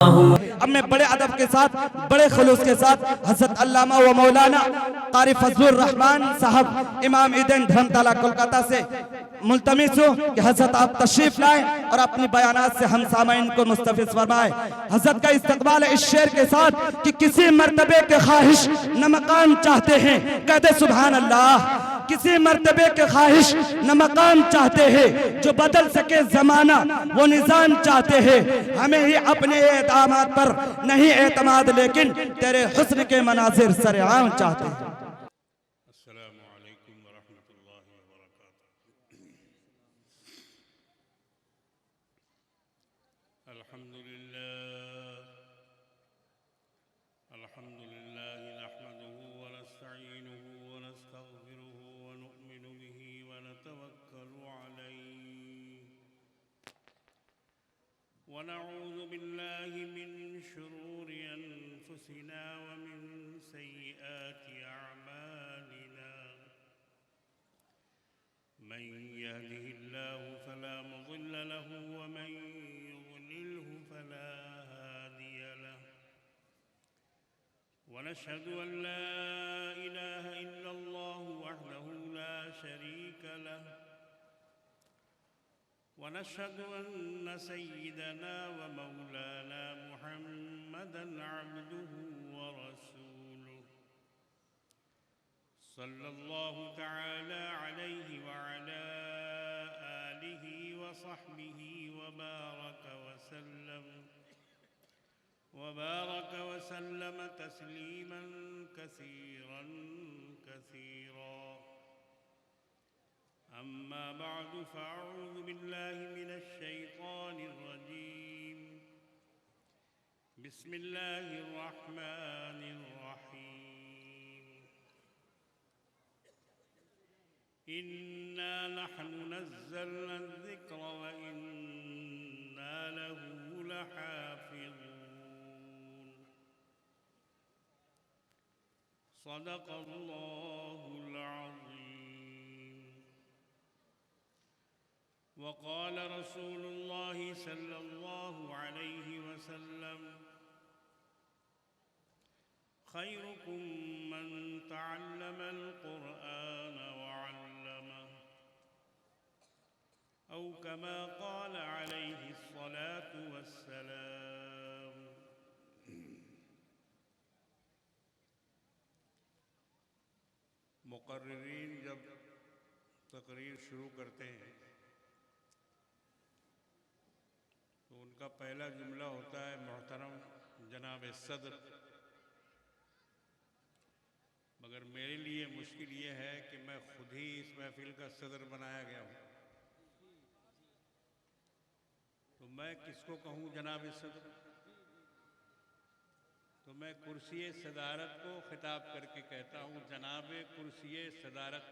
अब मैं बड़े अदब के साथ, बड़े खुलूस के साथ हज़रत अल्लामा व मौलाना क़ारी फज़लुर रहमान साहब इमाम ईदेन धर्मतला कोलकाता से मुल्तमिस हूँ कि हज़रत आप तशरीफ़ लाएं और अपनी बयानात से हम सामाइन को मुस्तफ़िज़ फरमाएं। हज़रत का इस्तक़बाल इस शेर के साथ कि किसी मर्तबे के ख्वाहिश न मकान चाहते हैं, कहते सुभान अल्लाह। किसी मर्तबे के ख्वाहिश न मकान चाहते हैं, जो बदल सके ज़माना वो निज़ाम चाहते हैं। हमें ही अपने एतमाद पर नहीं एतमाद, लेकिन तेरे हुस्न के मनाजिर सरेआम चाहते हैं। अस्सलामु अलैकुम वरहमतुल्लाहि वबरकातुहू। अल्हम्दुलिल्लाह नहमदुहु व नस्तईनुहु व नस्तगफिरुहु व नु'मिनु बिही व नतवक्कलु अलैहि व नऊज़ु बिल्लाहि मिन शुरूरि अनफुसिना व मिन सय्यिआति अअमालिना। मन यहदिहिल्लाहु फला मुज़िल्ल लहु व मन युज़लिल्हु फला हादिय लहु। व नशहदु अन ला इलाहा इल्लल्लाहु वहदहु ला शरीक लहु व नशहदु अन्न सय्यिदना व मौलाना मुहम्मदन अब्दुहु व रसूलुहु सल्लल्लाहु तआला अलैहि व अला आलिहि व सहबिहि व बारक व सल्लम तस्लीमन कसीरन कसीरा। अम्मा बअदु फ़अऊज़ु बिल्लाहि मिनश शैतानिर रजीम। बिस्मिल्लाहिर रहमानिर रहीम। इन्ना नहनु नज़्ज़लना ज़िक्र व इन्ना लहु लहाफ़िज़ून। सदक़ल्लाहुल अज़ीम। वक़ाल रसूलुल्लाहि सल्लल्लाहु अलैहि वसल्लम खैरुकुम मन तअल्लमल क़ुरआन व अल्लमह औ कमा क़ाल अलैहिस्सलातु वस्सलाम। मुक़र्रिरीन जब तकरीर शुरू करते हैं तो उनका पहला जुमला होता है मोहतरम जनाब सदर। मगर मेरे लिए मुश्किल ये है कि मैं खुद ही इस महफिल का सदर बनाया गया हूँ, तो मैं किसको कहूँ जनाब सदर? तो मैं कुर्सी सदारत को खिताब करके कहता हूँ जनाब कुर्सी सदारत।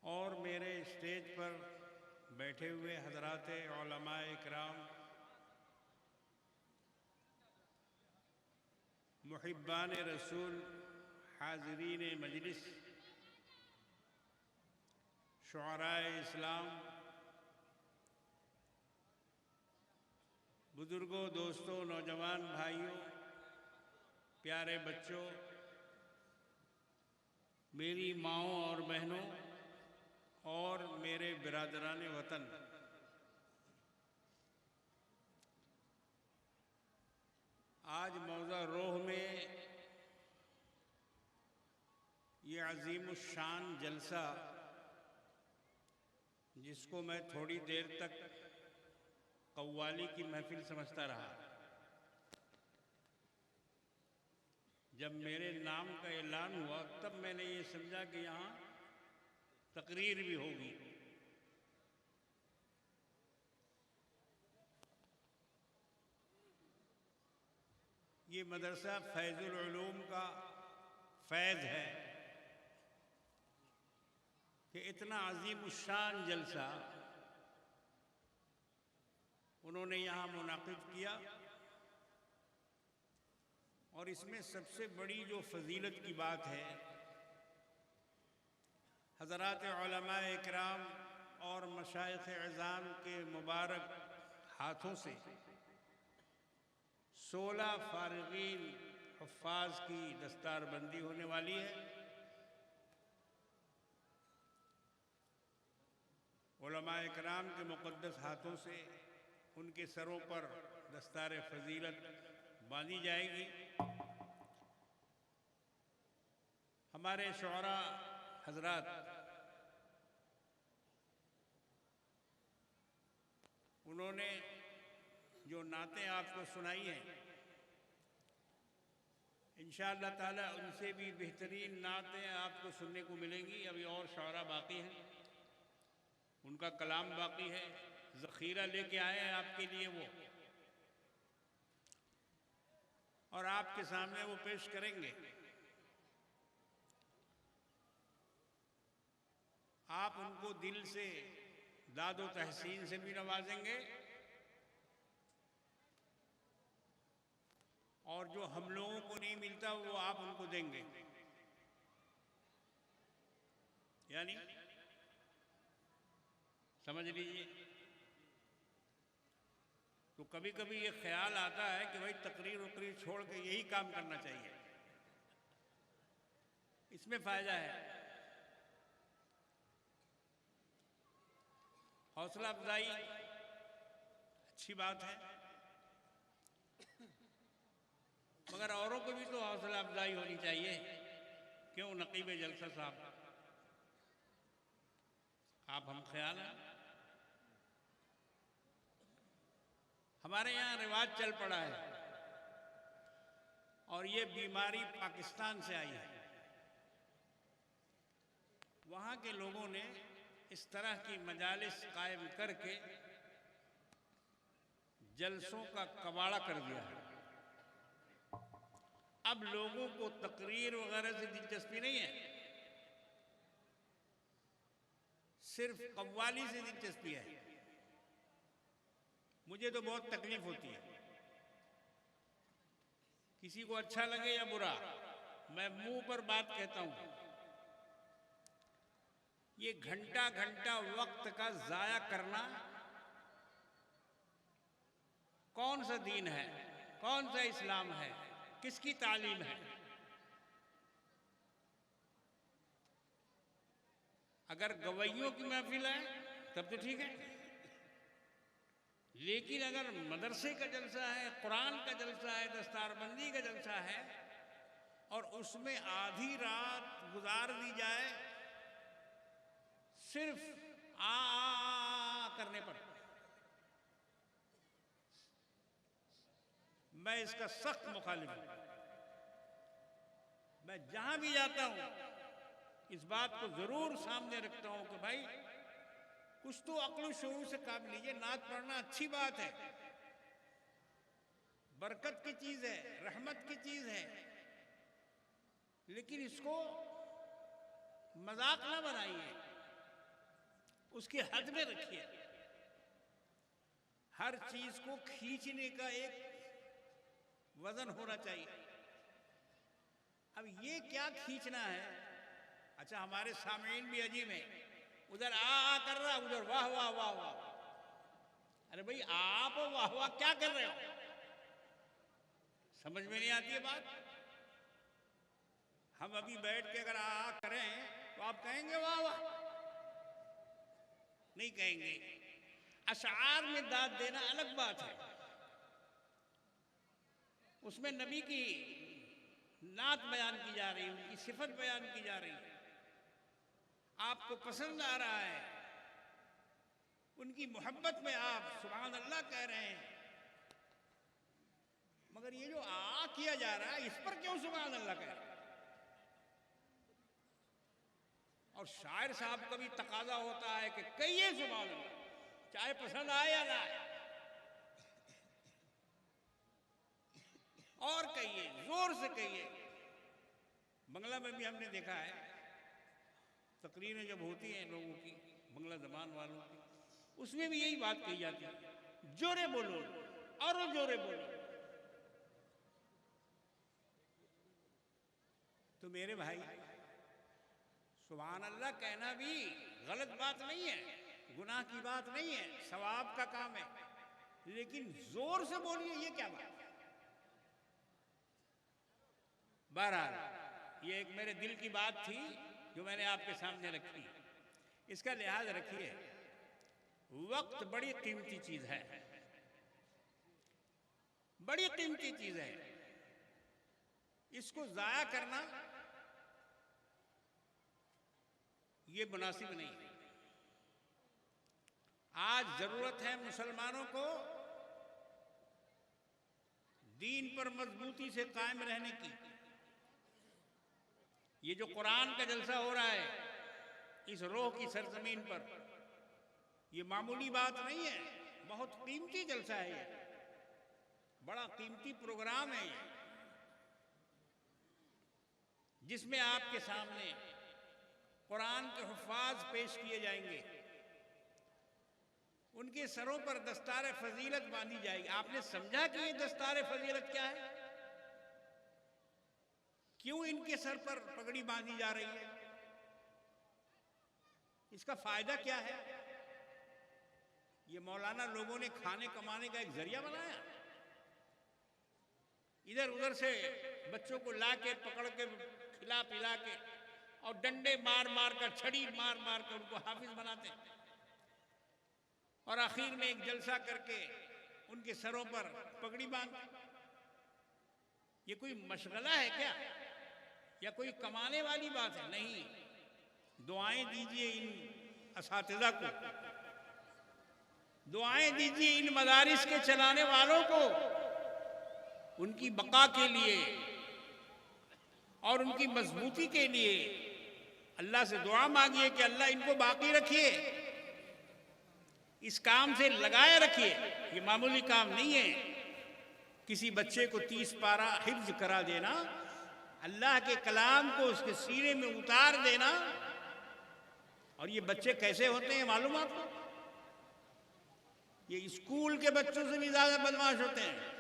और मेरे स्टेज पर बैठे हुए हज़रात उलमाए इकराम, मुहिब्बान रसूल, हाज़रीन मजलिस, शुअराए इस्लाम, बुजुर्गों, दोस्तों, नौजवान भाइयों, प्यारे बच्चों, मेरी माँओं और बहनों और मेरे बिरादरान वतन, आज मौज़ा रोह में ये अज़ीमुश्शान जलसा, जिसको मैं थोड़ी देर तक कव्वाली की महफिल समझता रहा, जब मेरे नाम का ऐलान हुआ तब मैंने ये समझा कि यहाँ तकरीर भी होगी। ये मदरसा फैज़ुल उलूम का फैज़ है कि इतना अज़ीमुश्शान जलसा उन्होंने यहाँ मुनाक़िद किया। और इसमें सबसे बड़ी जो फजीलत की बात है, हज़रात उलमाए इकराम और मशाइख़ इज़ाम के मुबारक हाथों से 16 फारिगीन हुफ्फाज की दस्तारबंदी होने वाली है। उलमाए किराम के मुक़द्दस हाथों से उनके सरों पर दस्तार फजीलत बांधी जाएगी। हमारे शुअरा हजरात उन्होंने जो नातें आपको सुनाई हैं, इंशाअल्लाह ताला उनसे भी बेहतरीन नातें आपको सुनने को मिलेंगी। अभी और शुअरा बाकी हैं, उनका कलाम बाकी है, ज़ख़ीरा लेके आए हैं आपके लिए वो, और आपके सामने वो पेश करेंगे। आप उनको दिल से दादो तहसीन से भी नवाजेंगे, और जो हम लोगों को नहीं मिलता वो आप उनको देंगे। यानी समझ लीजिए। तो कभी कभी ये ख्याल आता है कि भाई तकरीर वकरीर छोड़ के यही काम करना चाहिए, इसमें फायदा है। हौसला अफजाई अच्छी बात है, मगर औरों को भी तो हौसला अफजाई होनी चाहिए। क्यों नकीब जलसा साहब, आप हम ख्याल हैं। हमारे यहाँ रिवाज चल पड़ा है, और ये बीमारी पाकिस्तान से आई है। वहाँ के लोगों ने इस तरह की मजालिस कायम करके जलसों का कबाड़ा कर दिया है। अब लोगों को तकरीर वगैरह से दिलचस्पी नहीं है, सिर्फ कव्वाली से दिलचस्पी है। मुझे तो बहुत तकलीफ होती है, किसी को अच्छा लगे या बुरा, मैं मुंह पर बात कहता हूं। ये घंटा घंटा वक्त का जाया करना कौन सा दीन है, कौन सा इस्लाम है, किसकी तालीम है? अगर गवैयों की महफिल है तब तो ठीक है, लेकिन अगर मदरसे का जलसा है, कुरान का जलसा है, दस्तारबंदी का जलसा है, और उसमें आधी रात गुजार दी जाए सिर्फ आ करने पर, मैं इसका सख्त मुखालिफ हूं। मैं जहां भी जाता हूं इस बात को जरूर सामने रखता हूं कि भाई कुछ तो अक्ल शऊर से काम लीजिए। नात पढ़ना अच्छी बात है, बरकत की चीज है, रहमत की चीज है, लेकिन इसको मजाक ना बनाइए, उसकी हद में रखिए। हर चीज को खींचने का एक वजन होना चाहिए। अब ये क्या खींचना है? अच्छा, हमारे सामीन भी अजीब है, उधर आ कर रहा, उधर वाह वाह वाह वाह। अरे भाई, आप वाह वाह क्या कर रहे हो? समझ में नहीं आती है बात। हम अभी बैठ के अगर आ करें तो आप कहेंगे वाह वाह? नहीं कहेंगे। अशआर में दाद देना अलग बात है, उसमें नबी की नात बयान की जा रही, उनकी सिफत बयान की जा रही, आपको पसंद आ रहा है, उनकी मोहब्बत में आप सुभान अल्लाह कह रहे हैं, मगर ये जो आ किया जा रहा है इस पर क्यों सुभान अल्लाह कह रहे हैं? और शायर साहब का भी तकाजा होता है कि कहिए सुभान अल्लाह, चाहे पसंद आए या ना आए, और कहिए, जोर से कहिए। बंगला में भी हमने देखा है, तकरीरें जब होती हैं लोगों की, बंगला जबान वालों की, उसमें भी यही बात कही जाती है, जोरे बोलो और जोरे बोलो। तो मेरे भाई, सुभान अल्लाह कहना भी गलत बात नहीं है, गुनाह की बात नहीं है, सवाब का काम है। लेकिन जोर से बोलिए, ये क्या बात? बहरहाल ये एक मेरे दिल की बात थी जो मैंने आपके सामने रखी। इसका लिहाज रखिए, वक्त बड़ी कीमती चीज है, बड़ी कीमती चीज है। इसको जाया करना ये मुनासिब नहीं है। आज जरूरत है मुसलमानों को दीन पर मजबूती से कायम रहने की। ये जो कुरान का जलसा हो रहा है इस रोह की सरजमीन पर, ये मामूली बात नहीं है, बहुत कीमती जलसा है, ये बड़ा कीमती प्रोग्राम है ये, जिसमें आपके सामने कुरान के हुफ़ाज़ पेश किए जाएंगे, उनके सरों पर दस्तार फजीलत बांधी जाएगी। आपने समझा कि ये दस्तार फजीलत क्या है? क्यों इनके सर पर पगड़ी बांधी जा रही है? इसका फायदा क्या है? ये मौलाना लोगों ने खाने कमाने का एक जरिया बनाया। इधर उधर से बच्चों को लाके पकड़ के खिला पिला के और डंडे मार मार कर, छड़ी मार मार कर उनको हाफिज बनाते हैं, और आखिर में एक जलसा करके उनके सरों पर पगड़ी बांध। ये कोई मशगला है क्या, या कोई कमाने वाली बात है? नहीं। दुआएं दीजिए इन असातिज़ा को, दुआएं दीजिए इन मदारिस के चलाने वालों को, उनकी बका के लिए और उनकी मजबूती के लिए अल्लाह से दुआ मांगिए कि अल्लाह इनको बाकी रखिए, इस काम से लगाए रखिए। ये मामूली काम नहीं है। किसी बच्चे को 30 पारा हिफ्ज करा देना, अल्लाह के कलाम को उसके सीने में उतार देना, और ये बच्चे कैसे होते हैं मालूम आपको? ये स्कूल के बच्चों से भी ज्यादा बदमाश होते हैं,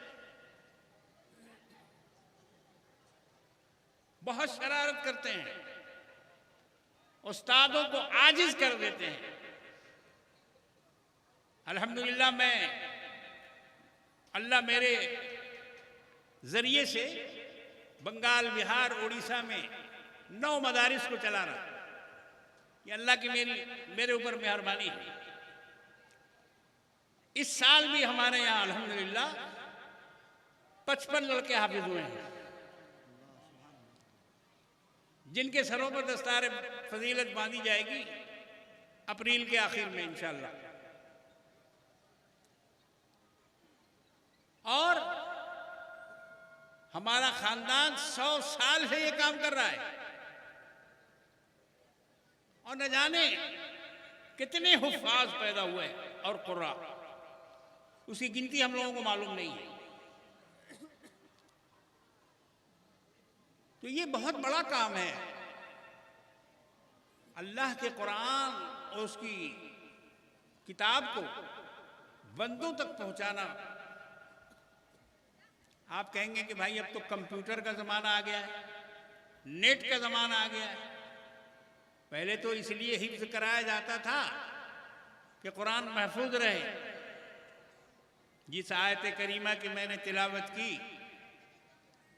बहुत शरारत करते हैं, उस्तादों को आजिज कर देते हैं। अल्हम्दुलिल्लाह, मैं अल्लाह मेरे जरिए से बंगाल, बिहार, उड़ीसा में 9 मदारिस को चला रहा। ये अल्लाह की मेरे ऊपर मेहरबानी है। इस साल भी हमारे यहाँ अल्हम्दुलिल्लाह 55 लड़के हाफिज हुए हैं, जिनके सरों पर दस्तार फजीलत बांधी जाएगी अप्रैल के आखिर में इंशाअल्लाह। और हमारा खानदान 100 साल से ये काम कर रहा है, और न जाने कितने हुफ़ाज़ पैदा हुए और कुर्रा, उसकी गिनती हम लोगों को मालूम नहीं है। तो ये बहुत बड़ा काम है, अल्लाह के कुरान और उसकी किताब को बंदों तक पहुंचाना। आप कहेंगे कि भाई अब तो कंप्यूटर का ज़माना आ गया है, नेट का ज़माना आ गया है। पहले तो इसलिए हिफ्ज़ कराया जाता था कि कुरान महफूज रहे। जिस आयत करीमा की मैंने तिलावत की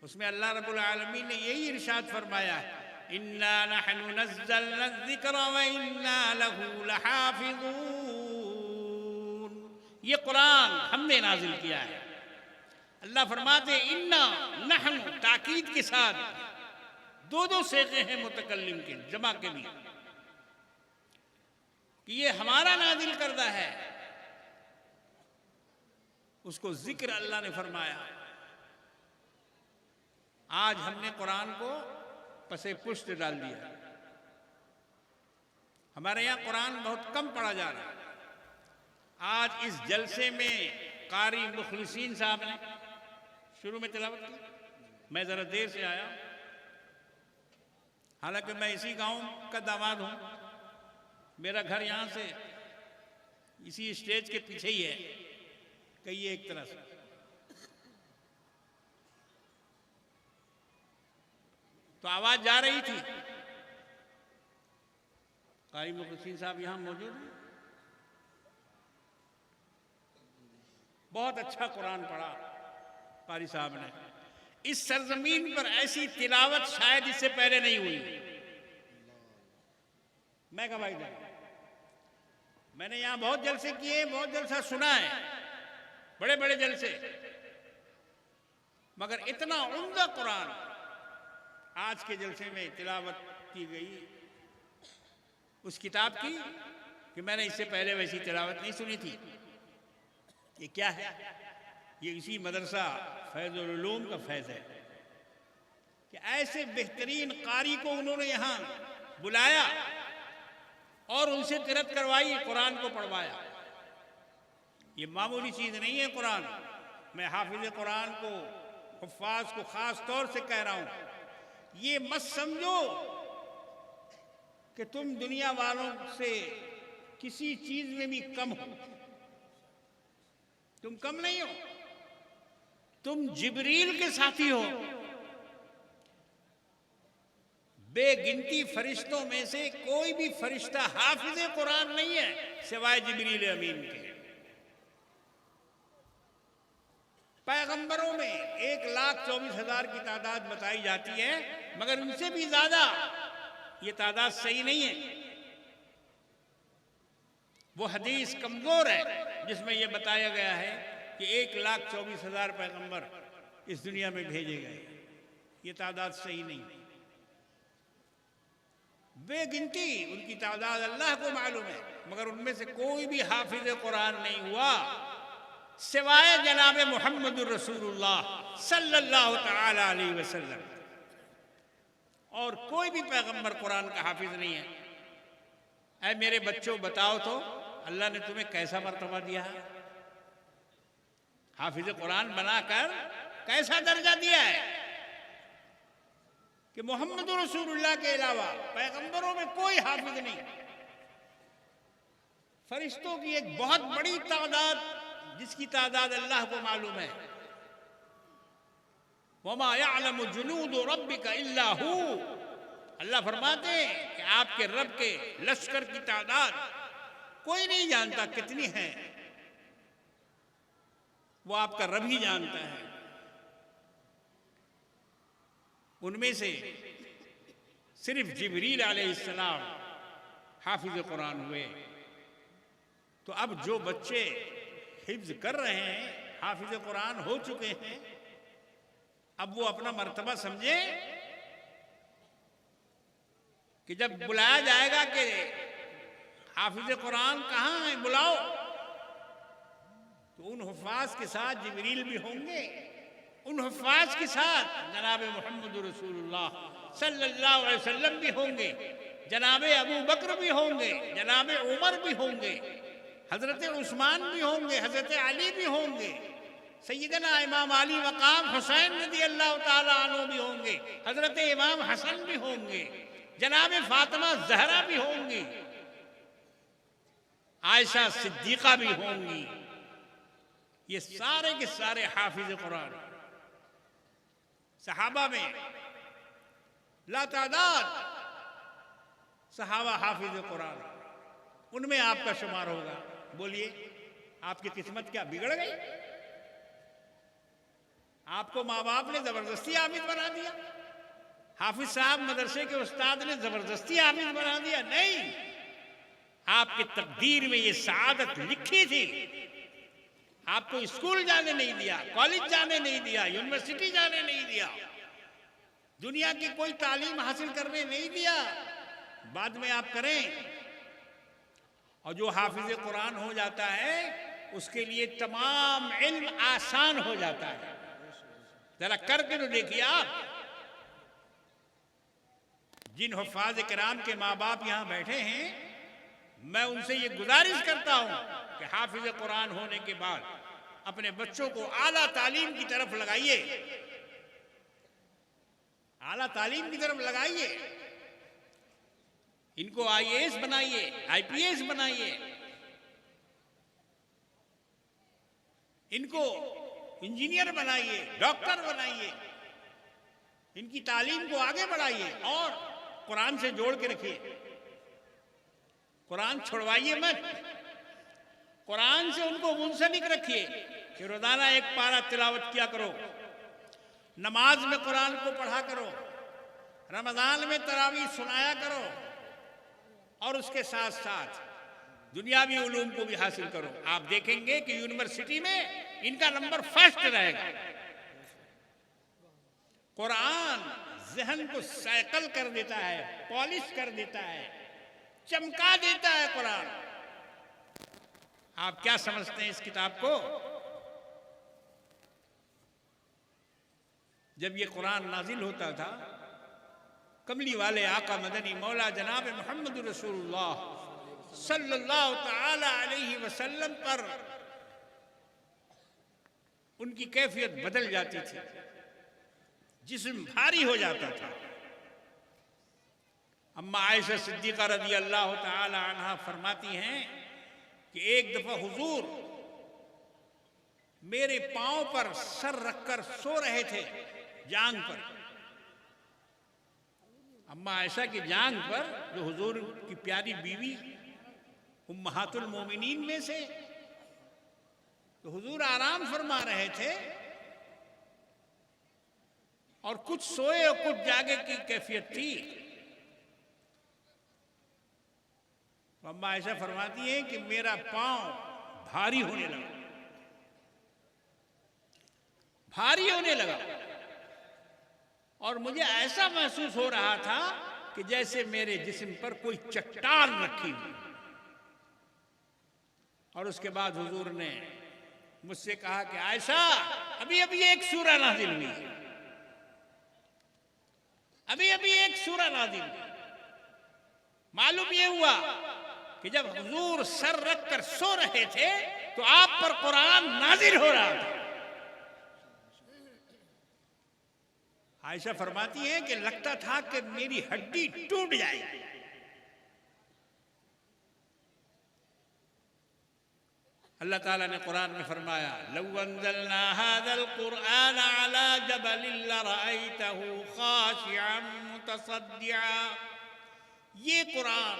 उसमें अल्लाह रब्बुल आलमीन ने यही इरशाद फरमाया, इन्ना नहनु नज़्ज़लना ज़िक्र व इन्ना लहू लहाफ़िज़ून। ये कुरान हमने नाजिल किया है। अल्लाह फरमाते इन्ना नहनु, ताकीद के साथ 2 सेगे हैं मुतकल्लिम के, जमा के भी, कि ये हमारा नाजिल करदा है। उसको जिक्र अल्लाह ने फरमाया। आज हमने कुरान को पसे पुष्ट डाल दिया। हमारे यहाँ कुरान बहुत कम पढ़ा जा रहा है। आज इस जलसे में कारी मुखलिसीन साहब ने शुरू में तिलावत की, मैं ज़रा देर से आया, हालांकि मैं इसी गांव का दामाद हूँ, मेरा घर यहाँ से इसी स्टेज के पीछे ही है, कहिए एक तरह से। तो आवाज जा रही थी, कारी मुखलिसीन साहब यहाँ मौजूद हैं, बहुत अच्छा कुरान पढ़ा कारी साहब ने। इस सरजमीन पर ऐसी तिलावत शायद इससे पहले नहीं हुई। मैं कहा भाई मैंने यहां बहुत जलसे किए, बहुत जलसा सुना है, बड़े बड़े जलसे, मगर इतना उम्दा कुरान आज के जलसे में तिलावत की गई उस किताब की कि मैंने इससे पहले वैसी तिलावत नहीं सुनी थी। ये क्या है? ये इसी मदरसा फैजुल उलूम का फैज़ है कि ऐसे बेहतरीन कारी को उन्होंने यहाँ बुलाया और उनसे तिलावत करवाई, कुरान को पढ़वाया। ये मामूली चीज़ नहीं है कुरान। मैं हाफिज़ कुरान को, हुफ़्फ़ाज़ को ख़ास तौर से कह रहा हूँ, ये मत समझो कि तुम दुनिया वालों से किसी चीज़ में भी कम हो। तुम कम नहीं हो, तुम जिब्रील के साथी हो। बेगिनती फरिश्तों में से कोई भी फरिश्ता हाफिज़ कुरान नहीं है सिवाय जिब्रील अमीन के। पैगंबरों में 1,24,000 की तादाद बताई जाती है, मगर उनसे भी ज्यादा ये तादाद सही नहीं है। वो हदीस कमजोर है जिसमें यह बताया गया है कि 1,24,000 पैगंबर इस दुनिया में भेजे गए। ये तादाद सही नहीं। बेगिनती उनकी तादाद अल्लाह को मालूम है, मगर उनमें से कोई भी हाफिज कुरान नहीं हुआ सिवाय जनाब मुहम्मदुर रसूलुल्लाह सल्लल्लाहु तआला अलैहि वसल्लम। और कोई भी पैगंबर कुरान का हाफिज नहीं है। ऐ मेरे बच्चों, बताओ तो अल्लाह ने तुम्हें कैसा मर्तबा दिया है? हाफिज कुरान बनाकर कैसा दर्जा दिया है कि मोहम्मद रसूलुल्लाह के अलावा पैगंबरों में कोई हाफिज नहीं। फरिश्तों की एक बहुत बड़ी तादाद, जिसकी तादाद अल्लाह को मालूम है। वमा यअलमु जुनूद रब्बिका इल्ला हू। अल्लाह फरमाते हैं कि आपके रब के लश्कर की तादाद कोई नहीं जानता कितनी है, वो आपका रब ही जानता है। उनमें से सिर्फ जिब्रील अलैहिस्सलाम हाफिज कुरान हुए। तो अब जो बच्चे हिफ्ज कर रहे हैं, हाफिज कुरान हो चुके हैं, अब वो अपना मर्तबा समझे कि जब बुलाया जाएगा कि हाफिज कुरान कहाँ है, बुलाओ, तो उन हुफ़्फ़ाज़ के साथ जिब्रील भी होंगे, उन हुफ़्फ़ाज़ के साथ जनाब मुहम्मद रसूलुल्लाह सल्लल्लाहु अलैहि वसल्लम भी होंगे, जनाब अबू बकर भी होंगे, जनाब उमर भी होंगे, हजरत उस्मान भी होंगे, हजरत अली भी होंगे, सैयदना इमाम अली मकाम हुसैन रज़ी अल्लाह ताला अन्हु भी होंगे, हजरत इमाम हसन भी होंगे, जनाब फातिमा ज़हरा भी होंगी, आयशा सिद्दीक़ा भी होंगी। ये सारे के सारे हाफिज कुरान। सहाबा में लातादाद सहाबा हाफिज कुरान, उनमें आपका शुमार होगा। बोलिए, आपकी किस्मत क्या बिगड़ गई? आपको माँ बाप ने जबरदस्ती हाफिज बना दिया? हाफिज साहब मदरसे के उस्ताद ने जबरदस्ती हाफिज बना दिया? नहीं, आपकी तकदीर में ये सआदत लिखी थी। आपको स्कूल जाने नहीं दिया, कॉलेज जाने नहीं दिया, यूनिवर्सिटी जाने नहीं दिया, दुनिया की कोई तालीम हासिल करने नहीं दिया। बाद में आप करें। और जो हाफिज कुरान हो जाता है उसके लिए तमाम इल्म आसान हो जाता है। जरा करके तो देखिए आप। जिन हुफ़्फ़ाज़ किराम के माँ बाप यहाँ बैठे हैं, मैं उनसे ये गुजारिश करता हूँ कि हाफिज कुरान होने के बाद अपने बच्चों को आला तालीम की तरफ लगाइए, आला तालीम की तरफ लगाइए। इनको आईएएस बनाइए, आईपीएस बनाइए, इनको इंजीनियर बनाइए, डॉक्टर बनाइए, इनकी तालीम को आगे बढ़ाइए और कुरान से जोड़ के रखिए। कुरान छुड़वाइए मत, कुरान से उनको मुंसलिक रखिए। कि रोजाना एक पारा तिलावत किया करो, नमाज में कुरान को पढ़ा करो, रमजान में तरावी सुनाया करो, और उसके साथ साथ दुनियावी उलूम को भी हासिल करो। आप देखेंगे कि यूनिवर्सिटी में इनका नंबर फर्स्ट रहेगा। कुरान जहन को साइकिल कर देता है, पॉलिश कर देता है, चमका देता है कुरान। आप क्या समझते हैं इस किताब को? जब ये कुरान नाजिल होता था, कमली वाले आका मदनी मौला जनाब मोहम्मद रसूलुल्लाह सल्लल्लाहु ताला अलैहि वसल्लम पर उनकी कैफियत बदल जाती थी, जिस्म भारी हो जाता था। अम्मा आयशा सिद्दीका रज़ी अल्लाह ताला अन्हा फरमाती हैं कि एक दफा हुजूर मेरे पांव पर सर रखकर सो रहे थे, जांग पर। अम्मा आयशा की जांग पर, जो हुजूर की प्यारी बीवी उम्महातुल मोमिनीन में से, तो हुजूर आराम फरमा रहे थे और कुछ सोए और कुछ जागे की कैफियत थी। तो अम्मा आयशा फरमाती है कि मेरा पांव भारी होने लगा, भारी होने लगा, और मुझे ऐसा महसूस हो रहा था कि जैसे मेरे जिस्म पर कोई चट्टान रखी हुई। और उसके बाद हुजूर ने मुझसे कहा कि आयशा, अभी अभी एक सूरा नाजिल हुई है, अभी अभी एक सूरा नाजिल हुई। मालूम ये हुआ कि जब हुजूर सर रखकर सो रहे थे तो आप पर कुरान नाजिल हो रहा था। आयशा फरमाती है कि लगता था कि मेरी हड्डी टूट जाएगी। अल्लाह ताला ने कुरान में फरमाया, लौ अंज़लना हाज़ल कुरआन अला जबलिन लरअयतहु खाशिअन मुतसद्दिआ। ये कुरान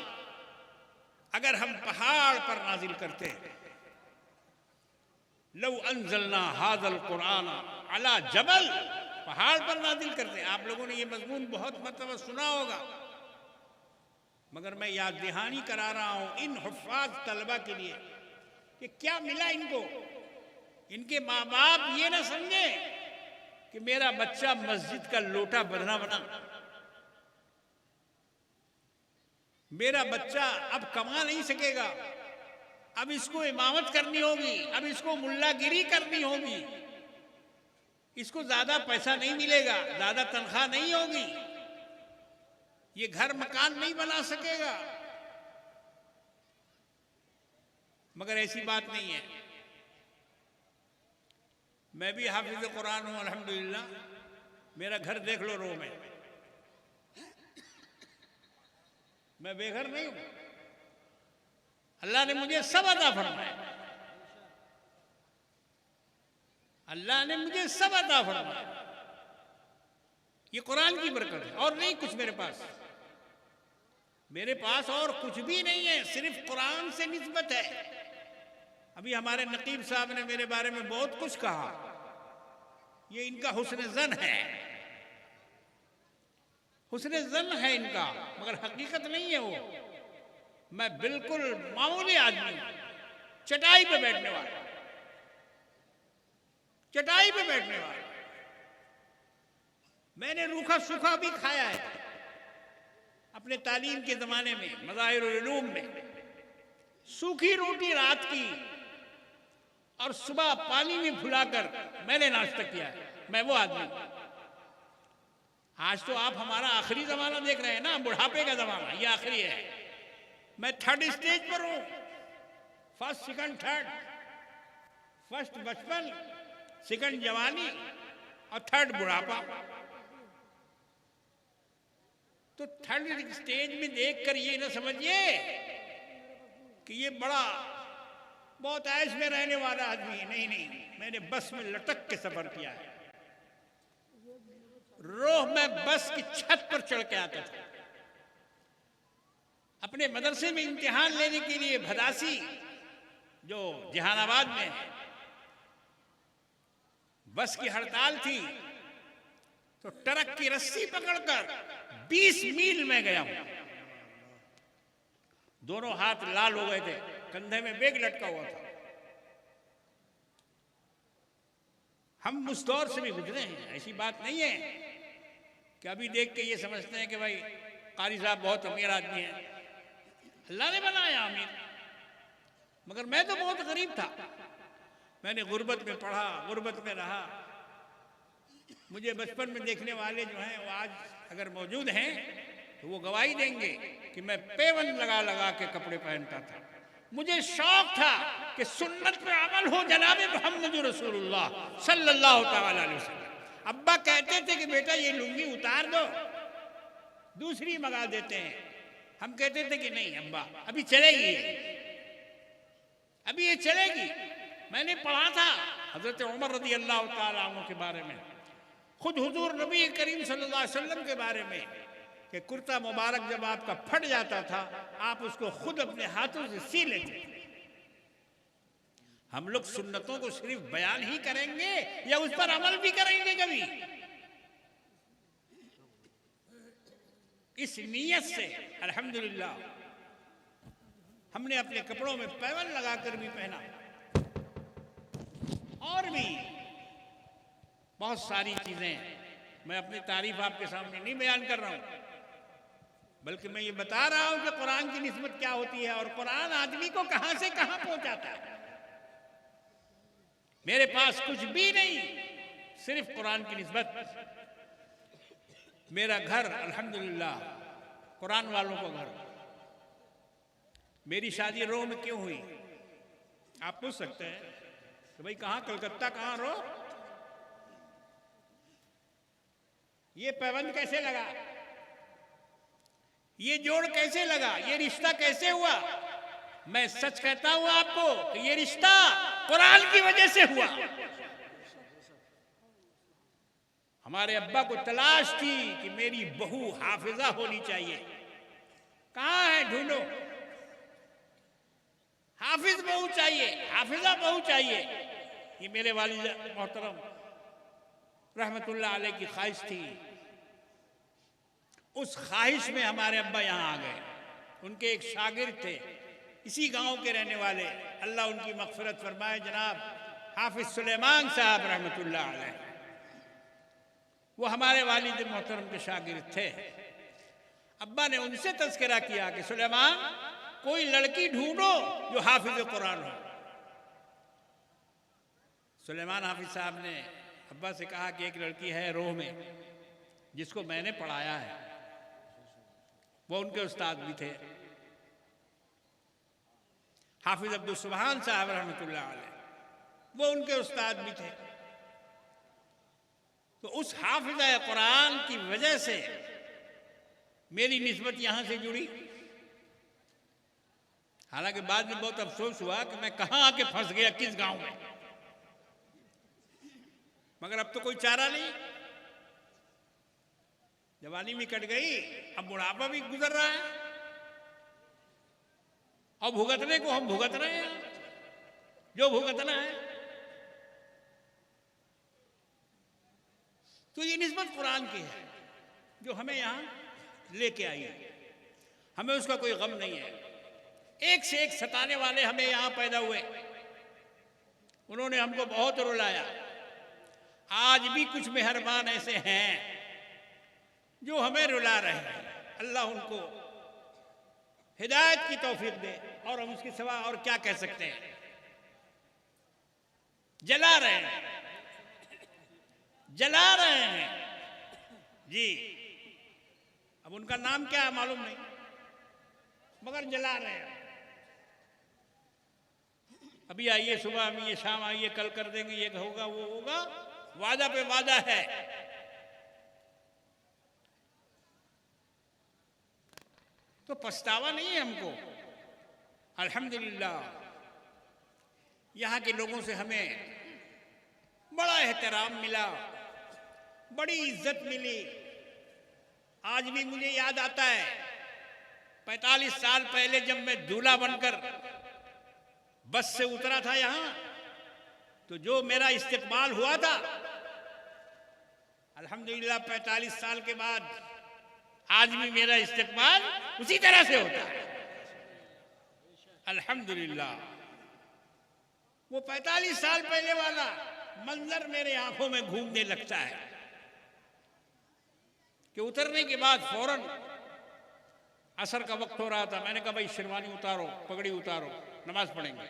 अगर हम पहाड़ पर नाजिल करते, लौ अंज़लना हाज़ल कुरआन अला जबल, पहाड़ पर नाजिल करते। आप लोगों ने ये मजमून बहुत मरतबा सुना होगा, मगर मैं याद दहानी करा रहा हूं इन हुफ़ाज़ तलबा के लिए कि क्या मिला इनको। इनके माँ बाप ये ना समझे कि मेरा बच्चा मस्जिद का लोटा बना बना, मेरा बच्चा अब कमा नहीं सकेगा, अब इसको इमामत करनी होगी, अब इसको मुल्लागिरी करनी होगी, इसको ज्यादा पैसा नहीं मिलेगा, ज्यादा तनख्वाह नहीं होगी, ये घर मकान नहीं बना सकेगा। मगर ऐसी बात नहीं है। मैं भी हाफिज कुरान हूं अल्हम्दुलिल्लाह। मेरा घर देख लो रो में, मैं बेघर नहीं हूं। अल्लाह ने मुझे सब अता फरमाया, अल्लाह ने मुझे सब अता फरमाया। ये कुरान की बरकत है, और नहीं कुछ मेरे पास। मेरे पास और कुछ भी नहीं है, सिर्फ कुरान से निस्बत है। अभी हमारे नकीब साहब ने मेरे बारे में बहुत कुछ कहा, ये इनका हुस्न ज़न है, हुस्न ज़न है इनका, मगर हकीकत नहीं है वो। मैं बिल्कुल मामूली आदमी हूं, चटाई पे बैठने वाला, चटाई पे बैठने वाला। मैंने रूखा सूखा भी खाया है अपने तालीम के ज़माने में, मज़ाहिरुल उलूम में। सूखी रोटी रात की और सुबह पानी में फुलाकर मैंने नाश्ता किया है, मैं वो आदमी। आज तो आप हमारा आखिरी ज़माना देख रहे हैं ना, बुढ़ापे का ज़माना, ये आखिरी है। मैं थर्ड स्टेज पर हूँ, फर्स्ट सेकंड थर्ड। फर्स्ट बचपन, सेकंड जवानी और थर्ड बुढ़ापा। तो थर्ड स्टेज में देखकर ये ना समझिए कि ये बड़ा बहुत ऐश में रहने वाला आदमी है। नहीं नहीं, मैंने बस में लटक के सफर किया है। रोह में बस की छत पर चढ़ के आता था। अपने मदरसे में इम्तिहान लेने के लिए भदासी, जो जहानाबाद में है, बस की हड़ताल थी, तो ट्रक की रस्सी पकड़कर 20 मील में गया हूं। दोनों हाथ लाल हो गए थे, कंधे में बैग लटका हुआ था। हम उस दौर से भी गुजरे हैं। ऐसी बात नहीं है कि अभी देख के ये समझते हैं कि भाई कारी साहब बहुत अमीर आदमी है। अल्लाह ने बनाया अमीर, मगर मैं तो बहुत गरीब था। मैंने गुर्बत में पढ़ा, गुर्बत में रहा। मुझे बचपन में देखने वाले जो हैं वो आज अगर मौजूद हैं तो वो गवाही देंगे कि मैं पेवन लगा लगा के कपड़े पहनता था। मुझे शौक था कि सुन्नत पे अमल हो जनाब मोहम्मद रसूलुल्लाह सल्लल्लाहु तआला अलैहि वसल्लम। अब्बा कहते थे कि बेटा ये लुंगी उतार दो, दूसरी मंगा देते हैं। हम कहते थे कि नहीं अब्बा, अभी चलेगी, अभी ये चलेगी। मैंने पढ़ा था हजरत उमर रज़ी अल्लाह तआला अन्हु के बारे में, खुद हुजूर नबी करीम सल्लल्लाहु अलैहि वसल्लम के बारे में, कि कुर्ता मुबारक जब आपका फट जाता था आप उसको खुद अपने हाथों से सी लेते थे। हम लोग सुन्नतों को सिर्फ बयान ही करेंगे या उस पर अमल भी करेंगे कभी? इस नीयत से अल्हम्दुलिल्लाह हमने अपने कपड़ों में पैबंद लगाकर भी पहना, और भी बहुत सारी चीजें। मैं अपनी तारीफ आपके सामने नहीं बयान कर रहा हूं, बल्कि मैं ये बता रहा हूं कि कुरान की निस्बत क्या होती है और कुरान आदमी को कहां से कहां पहुंचाता है। मेरे पास कुछ भी नहीं, सिर्फ कुरान की निस्बत। मेरा घर अल्हम्दुलिल्लाह कुरान वालों का घर। मेरी शादी रो में क्यों हुई? आप पूछ सकते हैं कि भाई कहां, कलकत्ता कहां रो? ये पैबंद कैसे लगा, ये जोड़ कैसे लगा, ये रिश्ता कैसे हुआ? मैं सच कहता हूं आपको कि ये रिश्ता कुरान की वजह से हुआ। हमारे अब्बा को तलाश थी कि मेरी बहू हाफिजा होनी चाहिए। कहां है, ढूंढो। हाफिज बहू चाहिए, हाफिजा बहू चाहिए। ये मेरे वालिद मोहतरम रहमतुल्लाह अलैह की ख्वाहिश थी। उस ख्वाहिश में हमारे अब्बा यहाँ आ गए। उनके एक शागिर्द थे, इसी गांव के रहने वाले, अल्लाह उनकी मग़फ़िरत फरमाए, जनाब हाफिज सुलेमान साहब रहमतुल्लाह अलैह। वो हमारे वालिद मोहतरम के शागिर्द थे। अब्बा ने उनसे तज़किरा किया कि सुलेमान, कोई लड़की ढूंढो जो हाफिज कुरान हो। सुलेमान हाफिज साहब ने अब्बा से कहा कि एक लड़की है रोह में जिसको मैंने पढ़ाया है, वो उनके उस्ताद भी थे, हाफिज अब्दुल सुबहान साहब रहमतुल्लाह अलैह, वो उनके उस्ताद भी थे। तो उस हाफिज़ा कुरान की वजह से मेरी निस्बत यहां से जुड़ी। हालांकि बाद में बहुत अफसोस हुआ कि मैं कहां आके फंस गया, किस गांव में, मगर अब तो कोई चारा नहीं। जवानी भी कट गई, अब बुढ़ापा भी गुजर रहा है, और भुगतने को हम भुगत रहे हैं जो भुगतना है। तो ये निस्बत कुरान की है जो हमें यहां लेके आई है। हमें उसका कोई गम नहीं है। एक से एक सताने वाले हमें यहां पैदा हुए, उन्होंने हमको बहुत रुलाया। आज भी कुछ मेहरबान ऐसे हैं जो हमें रुला रहे हैं। अल्लाह उनको हिदायत की तौफीक दे, और हम उसके सिवा और क्या कह सकते हैं। जला रहे हैं, जला रहे हैं जी। अब उनका नाम क्या है मालूम नहीं, मगर जला रहे हैं। अभी आइए, सुबह आइए, शाम आइए, कल कर देंगे, ये होगा वो होगा, वादा पे वादा है। तो पछतावा नहीं है हमको। अल्हम्दुलिल्लाह यहाँ के लोगों से हमें बड़ा एहतराम मिला, बड़ी इज्जत मिली। आज भी मुझे याद आता है 45 साल पहले जब मैं दूल्हा बनकर बस से उतरा था यहाँ, तो जो मेरा इस्तेकबाल हुआ था अल्हम्दुलिल्लाह 45 साल के बाद आज भी मेरा इस्तेकबाल उसी तरह से होता है। अल्हम्दुलिल्लाह वो 45 साल पहले वाला मंजर मेरे आंखों में घूमने लगता है कि उतरने के बाद फौरन असर का वक्त हो रहा था। मैंने कहा भाई शेरवानी उतारो, पगड़ी उतारो, नमाज पढ़ेंगे।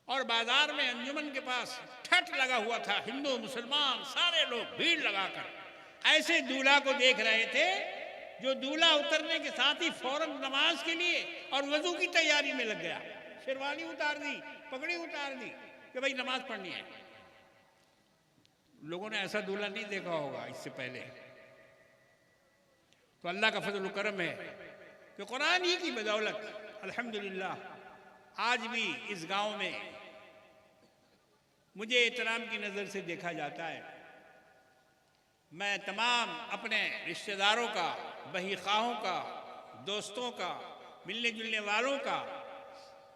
और बाजार में अंजुमन के पास ठट लगा हुआ था, हिंदू मुसलमान सारे लोग भीड़ लगाकर ऐसे दूल्हा को देख रहे थे जो दूल्हा उतरने के साथ ही फौरन नमाज के लिए और वजू की तैयारी में लग गया। शेरवानी उतार दी, पगड़ी उतार दी कि भाई नमाज पढ़नी है। लोगों ने ऐसा दूल्हा नहीं देखा होगा इससे पहले। तो अल्लाह का फजल करम है कि कुरान ही की बदौलत अल्हम्दुलिल्लाह आज भी इस गांव में मुझे एहतराम की नज़र से देखा जाता है। मैं तमाम अपने रिश्तेदारों का, बहीखाहों का, दोस्तों का, मिलने जुलने वालों का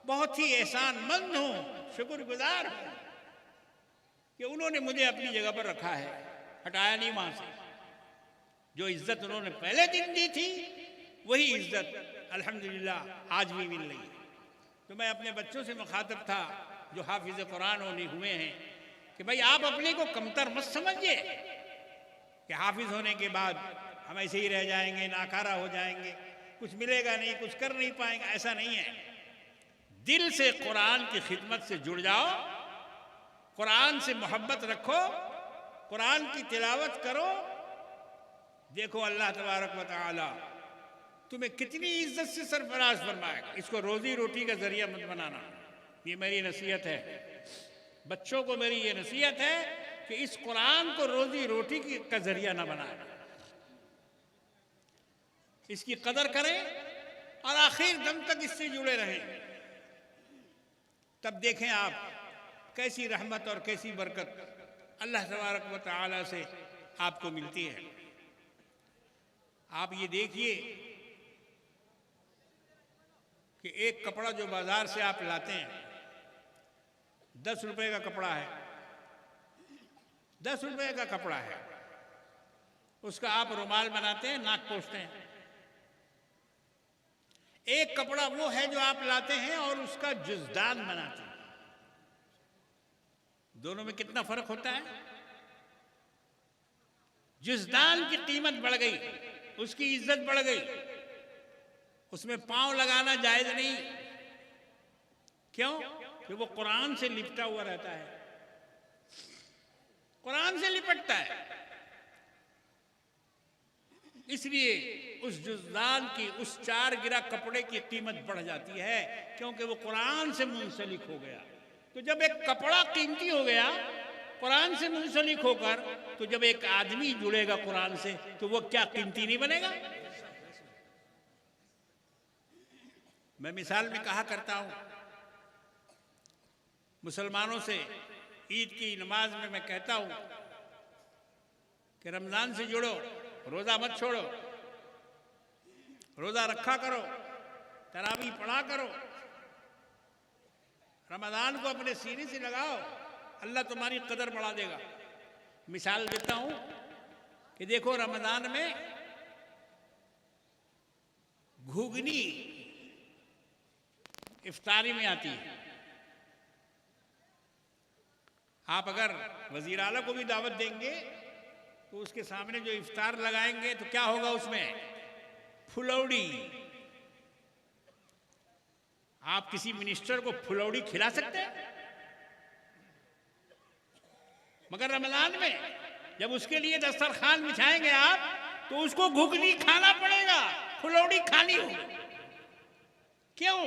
बहुत ही एहसानमंद हूँ, शुक्रगुजार हूँ कि उन्होंने मुझे अपनी जगह पर रखा है, हटाया नहीं वहाँ से। जो इज्जत उन्होंने पहले दिन दी थी वही इज्जत अल्हम्दुलिल्लाह आज भी मिल रही है। तो मैं अपने बच्चों से मुखातब था जो हाफिज कुरान होने हुए हैं कि भाई आप अपने को कमतर मत समझिए कि हाफिज होने के बाद हम ऐसे ही रह जाएंगे, नाकारा हो जाएंगे, कुछ मिलेगा नहीं, कुछ कर नहीं पाएंगे। ऐसा नहीं है। दिल से कुरान की खिदमत से जुड़ जाओ, कुरान से मोहब्बत रखो, कुरान की तिलावत करो। देखो अल्लाह तबारक व तआला तुम्हें कितनी इज्जत से सरफराज फरमाएगा। इसको रोजी रोटी का जरिया मत बनाना। ये मेरी नसीहत है, बच्चों को मेरी ये नसीहत है कि इस कुरान को रोजी रोटी का जरिया ना बनाना। इसकी कदर करें और आखिर दम तक इससे जुड़े रहें। तब देखें आप कैसी रहमत और कैसी बरकत अल्लाह तबारक व तआला से आपको मिलती है। आप ये देखिए कि एक कपड़ा जो बाजार से आप लाते हैं 10 रुपए का कपड़ा है, 10 रुपए का कपड़ा है, उसका आप रुमाल बनाते हैं, नाक पोंछते हैं। एक कपड़ा वो है जो आप लाते हैं और उसका जुज़दान बनाते हैं। दोनों में कितना फर्क होता है। जुज़दान की कीमत बढ़ गई, उसकी इज्जत बढ़ गई, उसमें पांव लगाना जायज नहीं। क्यों? कि वो कुरान से लिपटा हुआ रहता है, कुरान से लिपटता है। इसलिए उस जुज़दान की, उस 4 गिरा कपड़े की कीमत बढ़ जाती है क्योंकि वो कुरान से मुंसलिक हो गया। तो जब एक कपड़ा कीमती हो गया कुरान से मुंसलिक होकर, तो जब एक आदमी जुड़ेगा कुरान से तो वो क्या कीमती नहीं बनेगा। मैं मिसाल में कहा करता हूं, मुसलमानों से ईद की नमाज में मैं कहता हूं कि रमजान से जुड़ो, रोजा मत छोड़ो, रोजा रखा करो, तरावी पढ़ा करो, रमजान को अपने सीने से लगाओ, अल्लाह तुम्हारी कदर बढ़ा देगा। मिसाल देता हूं कि देखो रमजान में घुगनी इफ्तारी में आती है। आप अगर वजीर आला को भी दावत देंगे तो उसके सामने जो इफ्तार लगाएंगे तो क्या होगा उसमें? फुलौड़ी। आप किसी मिनिस्टर को फुलौड़ी खिला सकते हैं? मगर रमजान में जब उसके लिए दस्तरखान बिछाएंगे आप तो उसको घुगनी खाना पड़ेगा, फुलौड़ी खानी होगी। क्यों?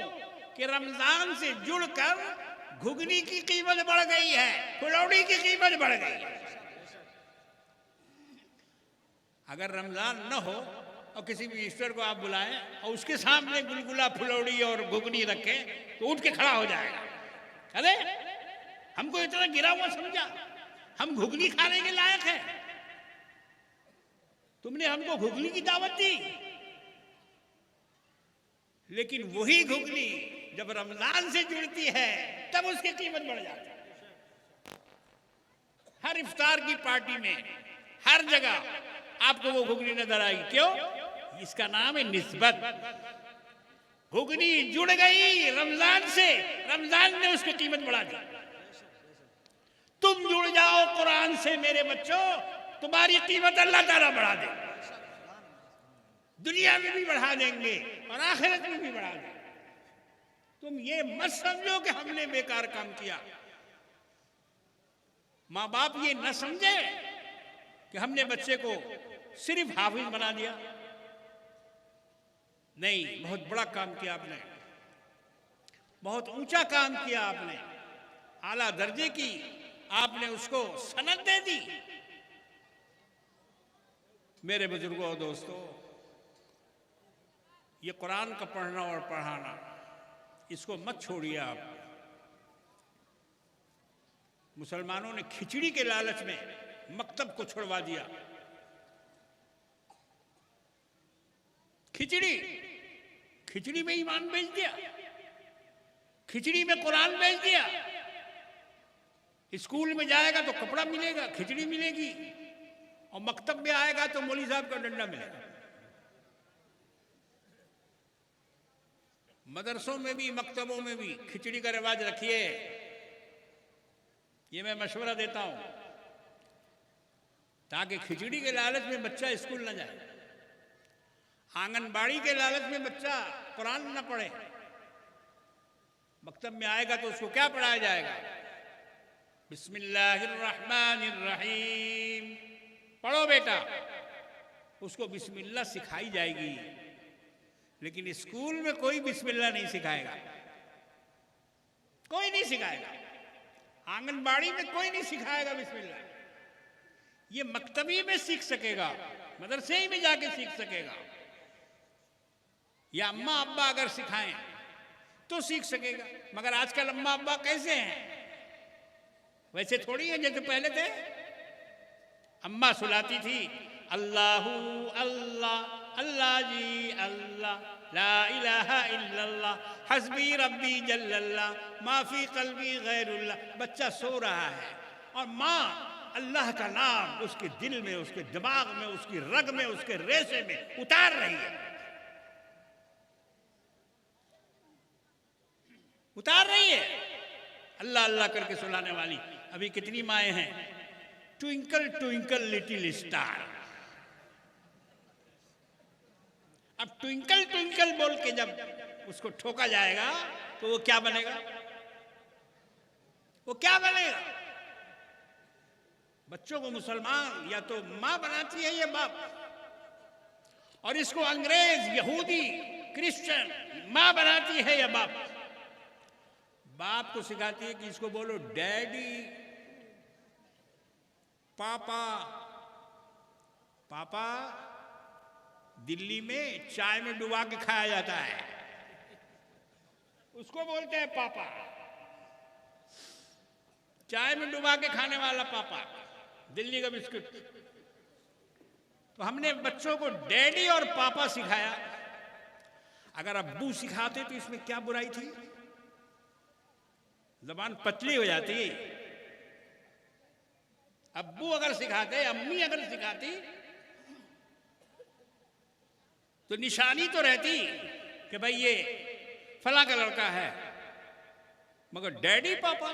कि रमजान से जुड़कर घुगनी की कीमत बढ़ गई है, फुलौड़ी की कीमत बढ़ गई है। अगर रमजान न हो और किसी मिनिस्टर को आप बुलाएं और उसके सामने गुलगुला, फुलौड़ी और घुगनी रखें तो उठ के खड़ा हो जाएगा। अरे हमको इतना गिरा हुआ समझा, हम घुगनी खाने के लायक हैं, तुमने हमको घुगनी की दावत दी। लेकिन वही घुगनी जब रमजान से जुड़ती है तब उसकी कीमत बढ़ जाती है। हर इफ्तार की पार्टी में हर जगह आपको वो घुगनी नजर आएगी। क्यों? इसका नाम है निस्बत। घुगनी जुड़ गई रमजान से, रमजान ने उसकी कीमत बढ़ा दी। तुम जुड़ जाओ कुरान से मेरे बच्चों, तुम्हारी कीमत अल्लाह ताला बढ़ा दे, दुनिया में भी बढ़ा देंगे और आखिरत में भी बढ़ा देंगे। तुम ये मत समझो कि हमने बेकार काम किया। माँ बाप ये न समझे कि हमने बच्चे को सिर्फ हाफिज बना दिया। नहीं, बहुत बड़ा काम किया आपने, बहुत ऊंचा काम किया आपने, आला दर्जे की आपने उसको सनद दे दी। मेरे बुजुर्गों और दोस्तों, ये कुरान का पढ़ना और पढ़ाना, इसको मत छोड़िए आप। मुसलमानों ने खिचड़ी के लालच में मकतब को छुड़वा दिया। खिचड़ी में ईमान बेच दिया, खिचड़ी में कुरान बेच दिया। स्कूल में जाएगा तो कपड़ा मिलेगा, खिचड़ी मिलेगी, और मकतब में आएगा तो मौलवी साहब का डंडा मिलेगा। मदरसों में भी मकतबों में भी खिचड़ी का रिवाज रखिए, ये मैं मशवरा देता हूं, ताकि खिचड़ी के लालच में बच्चा स्कूल न जाए, आंगनबाड़ी के लालच में बच्चा कुरान न पढ़े। मकतब में आएगा तो उसको क्या पढ़ाया जाएगा? बिस्मिल्लाहिर्रहमानिर्रहीम पढ़ो बेटा, उसको बिस्मिल्लाह सिखाई जाएगी। लेकिन स्कूल में कोई बिस्मिल्लाह नहीं सिखाएगा, कोई नहीं सिखाएगा। आंगनबाड़ी में कोई नहीं सिखाएगा बिस्मिल्लाह। ये मकतबी में सीख सकेगा, मदरसे ही में जाके सीख सकेगा, या अम्मा अब्बा अगर सिखाएं तो सीख सकेगा। मगर आजकल अम्मा अब्बा कैसे हैं? वैसे थोड़ी है जैसे पहले थे। अम्मा सुलाती थी, अल्लाहू अल्लाह, अल्लाह जी अल्लाह, ला इलाहा इल्लल्लाह, हस्बी रब्बी जल्लल्लाह, माफी कल्बी गैरुल्लाह। बच्चा सो रहा है और माँ अल्लाह का नाम उसके दिल में, उसके दिमाग में, उसकी रग में, उसके रेशे में उतार रही है, उतार रही है। अल्लाह अल्लाह करके सुलाने वाली अभी कितनी माएँ हैं? Twinkle twinkle little star. अब ट्विंकल ट्विंकल बोल के जब उसको ठोका जाएगा तो वो क्या बनेगा? वो क्या बनेगा? बच्चों को मुसलमान या तो मां बनाती है या बाप, और इसको अंग्रेज, यहूदी, क्रिश्चियन मां बनाती है या बाप? बाप को सिखाती है कि इसको बोलो डैडी, पापा। पापा दिल्ली में चाय में डुबा के खाया जाता है, उसको बोलते हैं पापा। चाय में डुबा के खाने वाला पापा, दिल्ली का बिस्कुट। तो हमने बच्चों को डैडी और पापा सिखाया। अगर अब्बू सिखाते तो इसमें क्या बुराई थी? जबान पतली हो जाती। अब्बू अगर सिखाते, अम्मी अगर सिखाती तो निशानी तो रहती कि भाई ये फला का लड़का है। मगर डैडी पापा,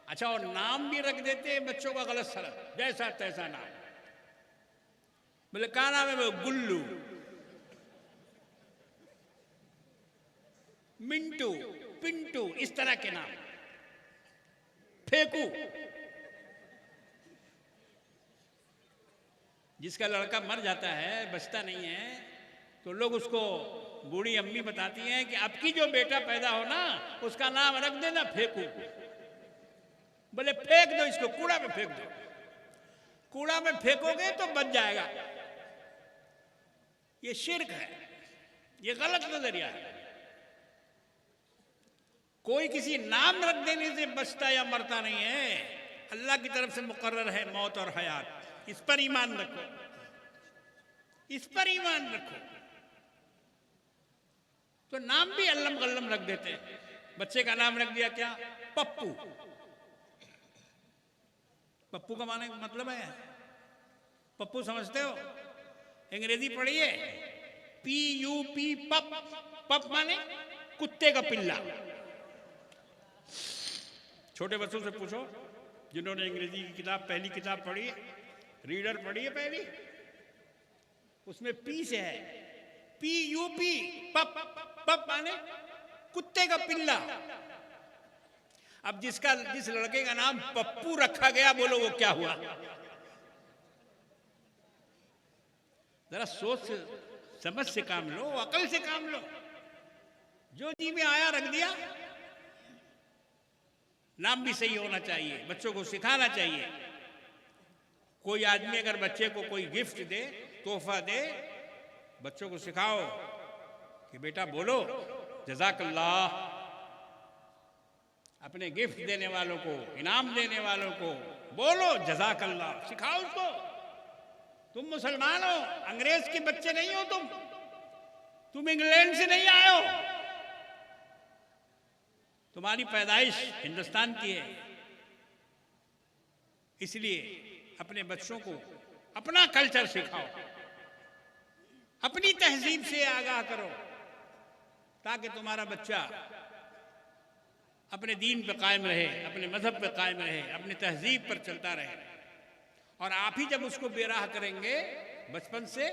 अच्छा, और नाम भी रख देते हैं बच्चों का गलत सलत, जैसा तैसा नाम। बोले क्या नाम है? वो गुल्लू, मिंटू, पिंटू, इस तरह के नाम। फेकू, जिसका लड़का मर जाता है, बचता नहीं है, तो लोग उसको, बूढ़ी अम्मी बताती हैं कि अब की जो बेटा पैदा हो ना, उसका नाम रख देना फेकू। बोले फेंक दो इसको, कूड़ा में फेंक दो। कूड़ा में फेंकोगे तो बच जाएगा। ये शिर्क है, ये गलत नजरिया है। कोई किसी नाम रख देने से बचता या मरता नहीं है। अल्लाह की तरफ से मुकर्रर है मौत और हयात। इस पर ईमान रखो, इस पर ईमान रखो। तो नाम भी अल्लम गल्लम रख देते हैं। बच्चे का नाम रख दिया क्या? पप्पू। पप्पू का माने मतलब है पप्पू समझते हो? अंग्रेजी पढ़िए, PUP, पप। पप माने कुत्ते का पिल्ला। छोटे बच्चों से पूछो जिन्होंने अंग्रेजी की किताब, पहली किताब पढ़ी है, रीडर पढ़ी है पहली, उसमें पी से है, PUP, पप। पप माने कुत्ते का पिल्ला। अब जिस लड़के का नाम पप्पू रखा गया, बोलो वो क्या हुआ? जरा सोच समझ से काम लो, अकल से काम लो। जो जी में आया रख दिया। नाम भी सही होना चाहिए, बच्चों को सिखाना चाहिए। कोई आदमी अगर बच्चे को कोई गिफ्ट दे, तोहफा दे, बच्चों को सिखाओ कि बेटा बोलो जज़ाकल्लाह। अपने गिफ्ट देने वालों को, इनाम देने वालों को बोलो जज़ाकल्लाह, सिखाओ उसको। तुम मुसलमान हो, अंग्रेज के बच्चे नहीं हो तुम इंग्लैंड से नहीं आए हो, तुम्हारी पैदाइश हिंदुस्तान की है। इसलिए अपने बच्चों को अपना कल्चर सिखाओ, अपनी तहजीब से आगाह करो, ताकि तुम्हारा बच्चा अपने दीन पर कायम रहे, अपने मजहब पर कायम रहे, अपनी तहजीब पर चलता रहे। और आप ही जब उसको बेराह करेंगे बचपन से,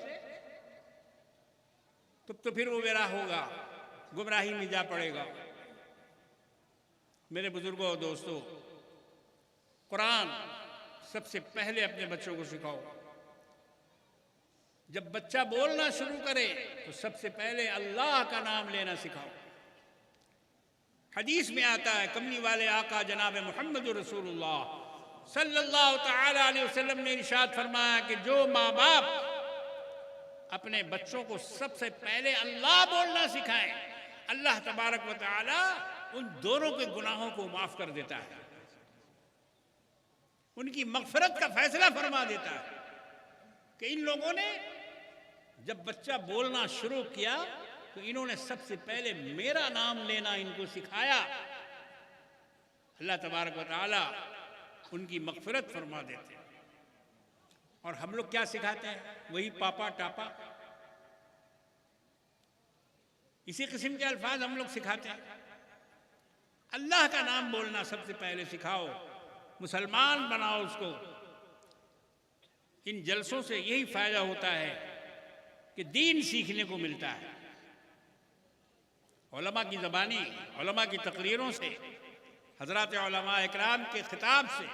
तो फिर वो बेराह होगा, गुमराही में जा पड़ेगा। मेरे बुजुर्गों और दोस्तों, कुरान सबसे पहले अपने बच्चों को सिखाओ। जब बच्चा बोलना शुरू करे तो सबसे पहले अल्लाह का नाम लेना सिखाओ। हदीस में आता है, कमली वाले आका जनाब मोहम्मद रसूलुल्लाह सल्लल्लाहु तआला अलैहि वसल्लम ने इरशाद फरमाया कि जो माँ बाप अपने बच्चों को सबसे पहले अल्लाह बोलना सिखाएं, अल्लाह तबारक व तआला उन दोनों के गुनाहों को माफ कर देता है, उनकी मगफरत का फैसला फरमा देता है। कि इन लोगों ने जब बच्चा बोलना शुरू किया तो इन्होंने सबसे पहले मेरा नाम लेना इनको सिखाया। अल्लाह तबारक व तआला उनकी मगफिरत फरमा देते हैं। और हम लोग क्या सिखाते हैं? वही पापा टापा, इसी किस्म के अल्फाज हम लोग सिखाते हैं। अल्लाह का नाम बोलना सबसे पहले सिखाओ, मुसलमान बनाओ उसको। इन जलसों से यही फायदा होता है कि दीन सीखने को मिलता है। उलमा की ज़बानी, उलमा की तकरीरों से, हज़रात उलमा इकराम के खिताब से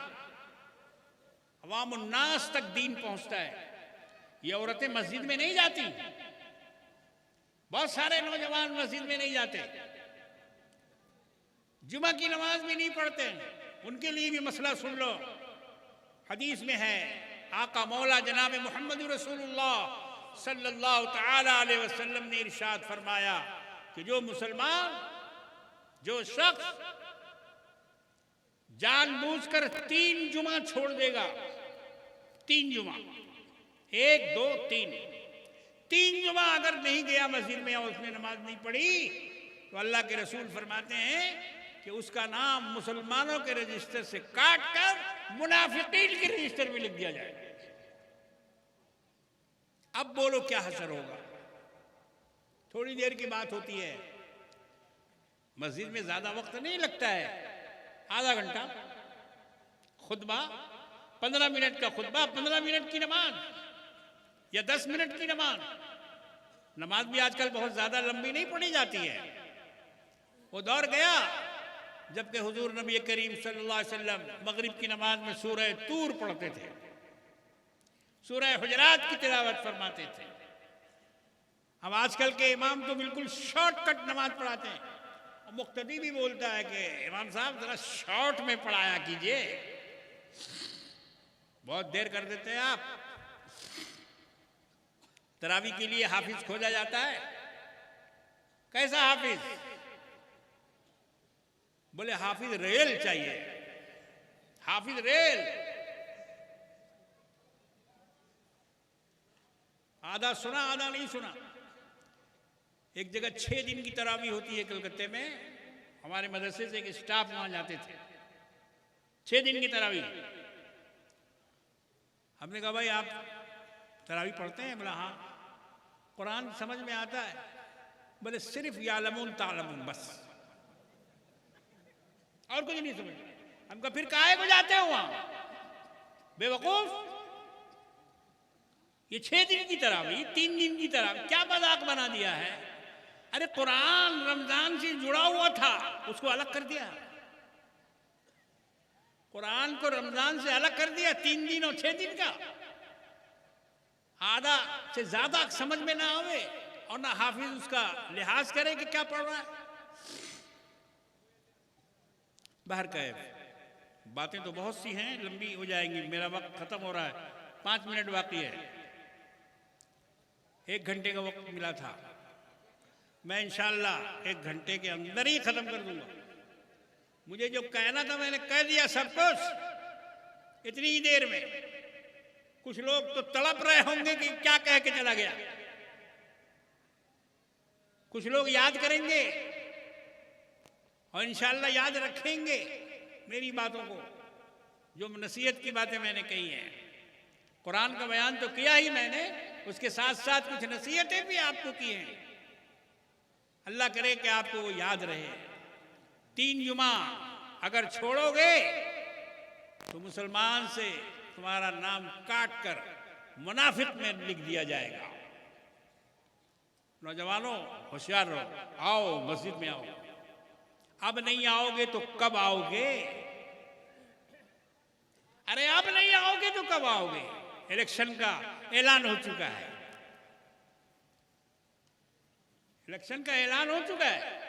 अवामुन्नास तक दीन पहुंचता है। ये औरतें मस्जिद में नहीं जाती, बहुत सारे नौजवान मस्जिद में नहीं जाते, जुमा की नमाज भी नहीं पढ़ते। उनके लिए भी मसला सुन लो। हदीस में है, आका मौला जनाब मोहम्मद रसूलुल्लाह सल्लल्लाहु तआला अलैहि वसल्लम ने इरशाद फरमाया कि जो मुसलमान, जो शख्स जानबूझकर 3 जुमा छोड़ देगा, 3 जुमा, 1 2 3 जुमा अगर नहीं गया मस्जिद में और उसने नमाज नहीं पढ़ी, तो अल्लाह के रसूल फरमाते हैं कि उसका नाम मुसलमानों के रजिस्टर से काट कर मुनाफिकीन के रजिस्टर में लिख दिया जाए। अब बोलो क्या हसर होगा? थोड़ी देर की बात होती है, मस्जिद में ज्यादा वक्त नहीं लगता है, आधा घंटा खुतबा, 15 मिनट का खुतबा, 15 मिनट की नमाज या 10 मिनट की नमाज। नमाज भी आजकल बहुत ज्यादा लंबी नहीं पढ़ी जाती है। वो दौर गया जबकि हुजूर नबी करीम सल्लल्लाहु अलैहि वसल्लम मगरिब की नमाज में सूरह तूर पढ़ते थे, सूरह हुजरात की तिलावत फरमाते थे। अब आजकल के इमाम तो बिल्कुल शॉर्टकट नमाज पढ़ाते हैं। और मुक्तदी भी बोलता है कि इमाम साहब जरा शॉर्ट में पढ़ाया कीजिए, बहुत देर कर देते हैं आप। तरावी के लिए हाफिज खोजा जाता है। कैसा हाफिज? बोले हाफिज रेल चाहिए, हाफिज रेल। आधा सुना आधा नहीं सुना। एक जगह 6 दिन की तरावी होती है कलकत्ते में, हमारे मदरसे से एक स्टाफ वहां जाते थे। 6 दिन की तरावी। हमने कहा भाई आप तरावी पढ़ते हैं? बोला हाँ। कुरान समझ में आता है? बोले सिर्फ यालमून तालमून बस, और कुछ नहीं समझ। हमको फिर काहे को जाते हो वहां बेवकूफ? ये 6 दिन की तरावी, 3 दिन की तरावी, क्या मजाक बना दिया है? अरे कुरान रमजान से जुड़ा हुआ था, उसको अलग कर दिया। कुरान को रमजान से अलग कर दिया, 3 दिन और 6 दिन का। आधा से ज्यादा समझ में ना आवे और ना हाफिज उसका लिहाज करे कि क्या पढ़ रहा है। बाहर कैफ बातें तो बहुत सी हैं, लंबी हो जाएंगी, मेरा वक्त खत्म हो रहा है, 5 मिनट बाकी है। 1 घंटे का वक्त मिला था, मैं इंशाअल्लाह 1 घंटे के अंदर ही खत्म कर दूंगा। मुझे जो कहना था मैंने कह दिया सब कुछ इतनी ही देर में। कुछ लोग तो तड़प रहे होंगे कि क्या कह के चला गया, कुछ लोग याद करेंगे और इंशाअल्लाह याद रखेंगे मेरी बातों को, जो नसीहत की बातें मैंने कही हैं। कुरान का बयान तो किया ही मैंने, उसके साथ साथ कुछ नसीहतें भी आपको की हैं। अल्लाह करे कि आपको वो याद रहे। 3 जुमा अगर छोड़ोगे तो मुसलमान से तुम्हारा नाम काट कर मुनाफिक में लिख दिया जाएगा। नौजवानों होशियार रहो, आओ मस्जिद में आओ। अब नहीं आओगे तो कब आओगे? अरे अब नहीं आओगे तो कब आओगे? इलेक्शन का ऐलान हो चुका है, इलेक्शन का ऐलान हो चुका है।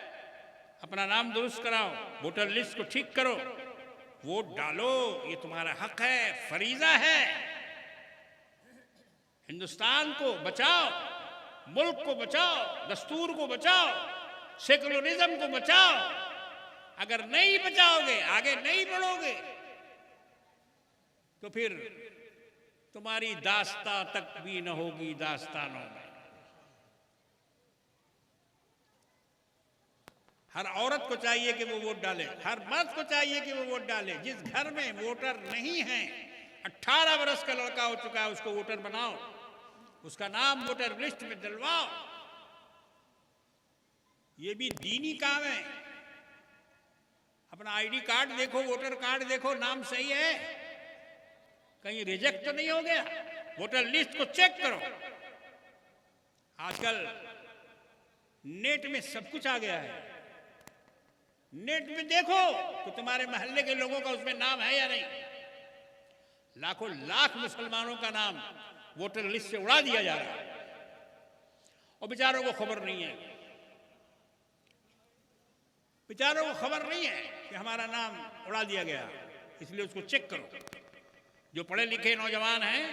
अपना नाम दुरुस्त कराओ, वोटर लिस्ट को ठीक करो, वोट डालो, ये तुम्हारा हक है, फरीजा है। हिंदुस्तान को बचाओ, मुल्क को बचाओ, दस्तूर को बचाओ, सेकुलरिज्म को बचाओ। अगर नहीं बचाओगे, आगे नहीं बढ़ोगे, तो फिर तुम्हारी दास्तां तक भी न होगी दास्तानों में। हर औरत को चाहिए कि वो वोट डाले, हर मर्द को चाहिए कि वो वोट डाले। जिस घर में वोटर नहीं है, 18 वर्ष का लड़का हो चुका है, उसको वोटर बनाओ, उसका नाम वोटर लिस्ट में डलवाओ। ये भी दीनी काम है। अपना आईडी कार्ड देखो, वोटर कार्ड देखो, नाम सही है, कहीं रिजेक्ट तो नहीं हो गया। वोटर लिस्ट को चेक करो। आजकल नेट में सब कुछ आ गया है, नेट में देखो तो तुम्हारे मोहल्ले के लोगों का उसमें नाम है या नहीं। लाखों लाख मुसलमानों का नाम वोटर लिस्ट से उड़ा दिया जा रहा है और बेचारों को खबर नहीं है, बेचारों को खबर नहीं है कि हमारा नाम उड़ा दिया गया। इसलिए उसको चेक करो। जो पढ़े लिखे नौजवान हैं,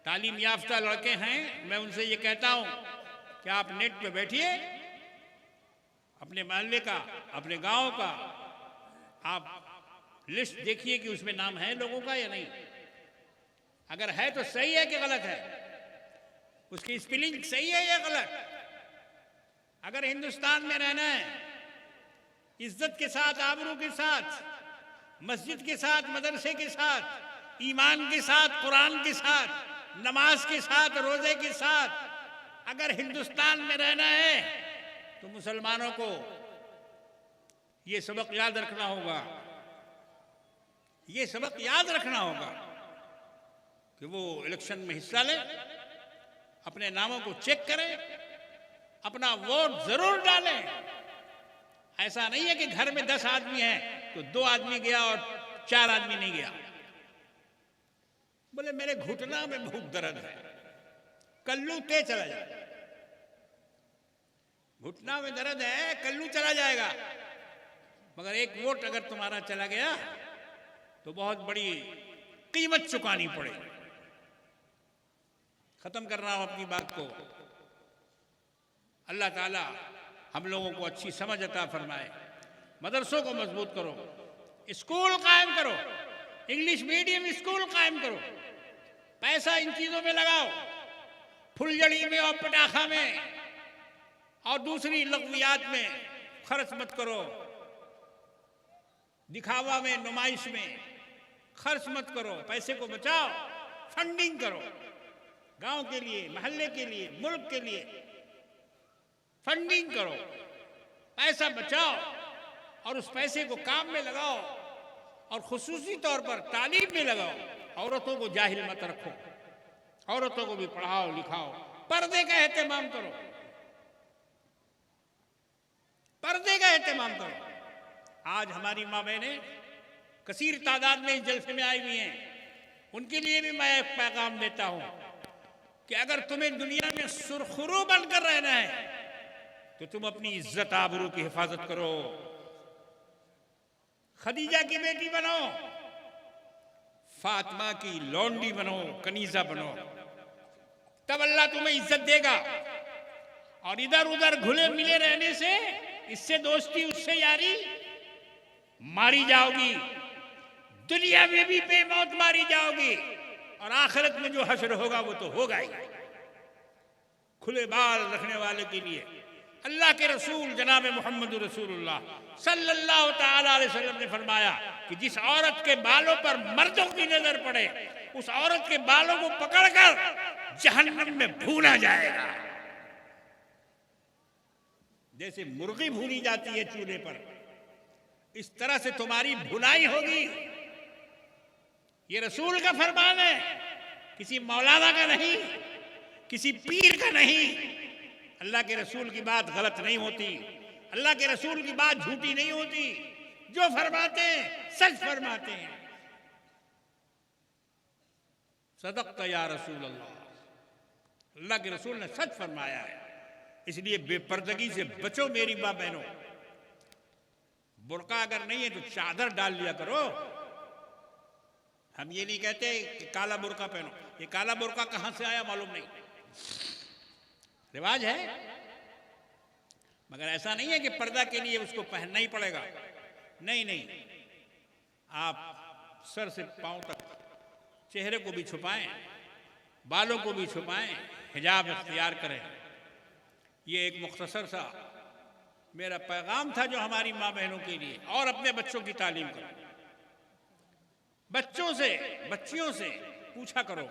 तालीम याफ्ता लड़के हैं, मैं उनसे ये कहता हूं कि आप नेट पे बैठिए, अपने मोहल्ले का, अपने गांव का आप लिस्ट देखिए कि उसमें नाम है लोगों का या नहीं। अगर है तो सही है कि गलत है, उसकी स्पेलिंग सही है या गलत। अगर हिंदुस्तान में रहना है, इज्जत के साथ, आबरू के साथ, मस्जिद के साथ, मदरसे के साथ, ईमान के साथ, कुरान के साथ, नमाज के साथ, रोजे के साथ अगर हिंदुस्तान में रहना है, तो मुसलमानों को ये सबक याद रखना होगा, ये सबक याद रखना होगा कि वो इलेक्शन में हिस्सा लें, अपने नामों को चेक करें, अपना वोट जरूर डालें। ऐसा नहीं है कि घर में 10 आदमी हैं तो 2 आदमी गया और 4 आदमी नहीं गया। बोले मेरे घुटना में बहुत दर्द है, कल्लू ते चला जाए। घुटना में दर्द है, कल्लू चला जाएगा, मगर एक वोट अगर तुम्हारा चला गया तो बहुत बड़ी कीमत चुकानी पड़ेगी। खत्म कर रहा हूं अपनी बात को। अल्लाह ताला हम लोगों को अच्छी समझ अता फरमाए। मदरसों को मजबूत करो, स्कूल कायम करो, इंग्लिश मीडियम स्कूल कायम करो, पैसा इन चीजों में लगाओ, फुलझड़ी में और पटाखा में और दूसरी लग़वियात में खर्च मत करो, दिखावा में, नुमाइश में खर्च मत करो। पैसे को बचाओ, फंडिंग करो। गांव के लिए, मोहल्ले के लिए, मुल्क के लिए फंडिंग करो, पैसा बचाओ और उस पैसे को काम में लगाओ और खुसूसी तौर पर तालीम में लगाओ। औरतों को जाहिल मत रखो, औरतों को भी पढ़ाओ लिखाओ, पर्दे का एहतमाम करो, पर्दे का एहतमाम करो। आज हमारी माँ बहनें कसीर तादाद में इस जलसे में आई हुई हैं, उनके लिए भी मैं एक पैगाम देता हूं कि अगर तुम्हें दुनिया में सुरखुरू बनकर रहना है तो तुम अपनी इज्जत आबरू की हिफाजत करो, खदीजा की बेटी बनो, फातिमा की लौंडी बनो, कनीजा बनो, तब अल्लाह तुम्हें इज्जत देगा। और इधर उधर घुले मिले रहने से, इससे दोस्ती उससे यारी, मारी जाओगी, दुनिया में भी बेमौत मारी जाओगी और आखिरत में जो हश्र होगा वो तो होगा ही। खुले बाल रखने वाले के लिए अल्लाह के रसूल जनाब मोहम्मद रसूलुल्लाह सल्लल्लाहु ताला अलैहि वसल्लम ने फरमाया कि जिस औरत के बालों पर मर्दों की नजर पड़े, उस औरत के बालों को पकड़कर जहन्नम में भूना जाएगा। जैसे मुर्गी भूनी जाती है चूल्हे पर, इस तरह से तुम्हारी भुनाई होगी। ये रसूल का फरमान है, किसी मौलाना का नहीं, किसी पीर का नहीं। अल्लाह के रसूल की बात गलत नहीं होती, अल्लाह के रसूल की बात झूठी नहीं होती, जो फरमाते हैं सच फरमाते हैं। सदक़्ता या रसूल अल्लाह, अल्लाह के रसूल ने सच फरमाया है। इसलिए बेपर्दगी से बचो मेरी माँ बहनों। बुर्का अगर नहीं है तो चादर डाल लिया करो। हम ये नहीं कहते कि काला बुर्का पहनो, ये काला बुर्का कहां से आया मालूम नहीं, रिवाज है, मगर ऐसा नहीं है कि पर्दा के लिए उसको पहनना ही पड़ेगा। नहीं नहीं, आप सर से पांव तक चेहरे को भी छुपाएं, बालों को भी छुपाएं, हिजाब इख्तियार करें। ये एक मुख्तसर सा मेरा पैगाम था जो हमारी माँ बहनों के लिए। और अपने बच्चों की तालीम करो, बच्चों से बच्चियों से पूछा करो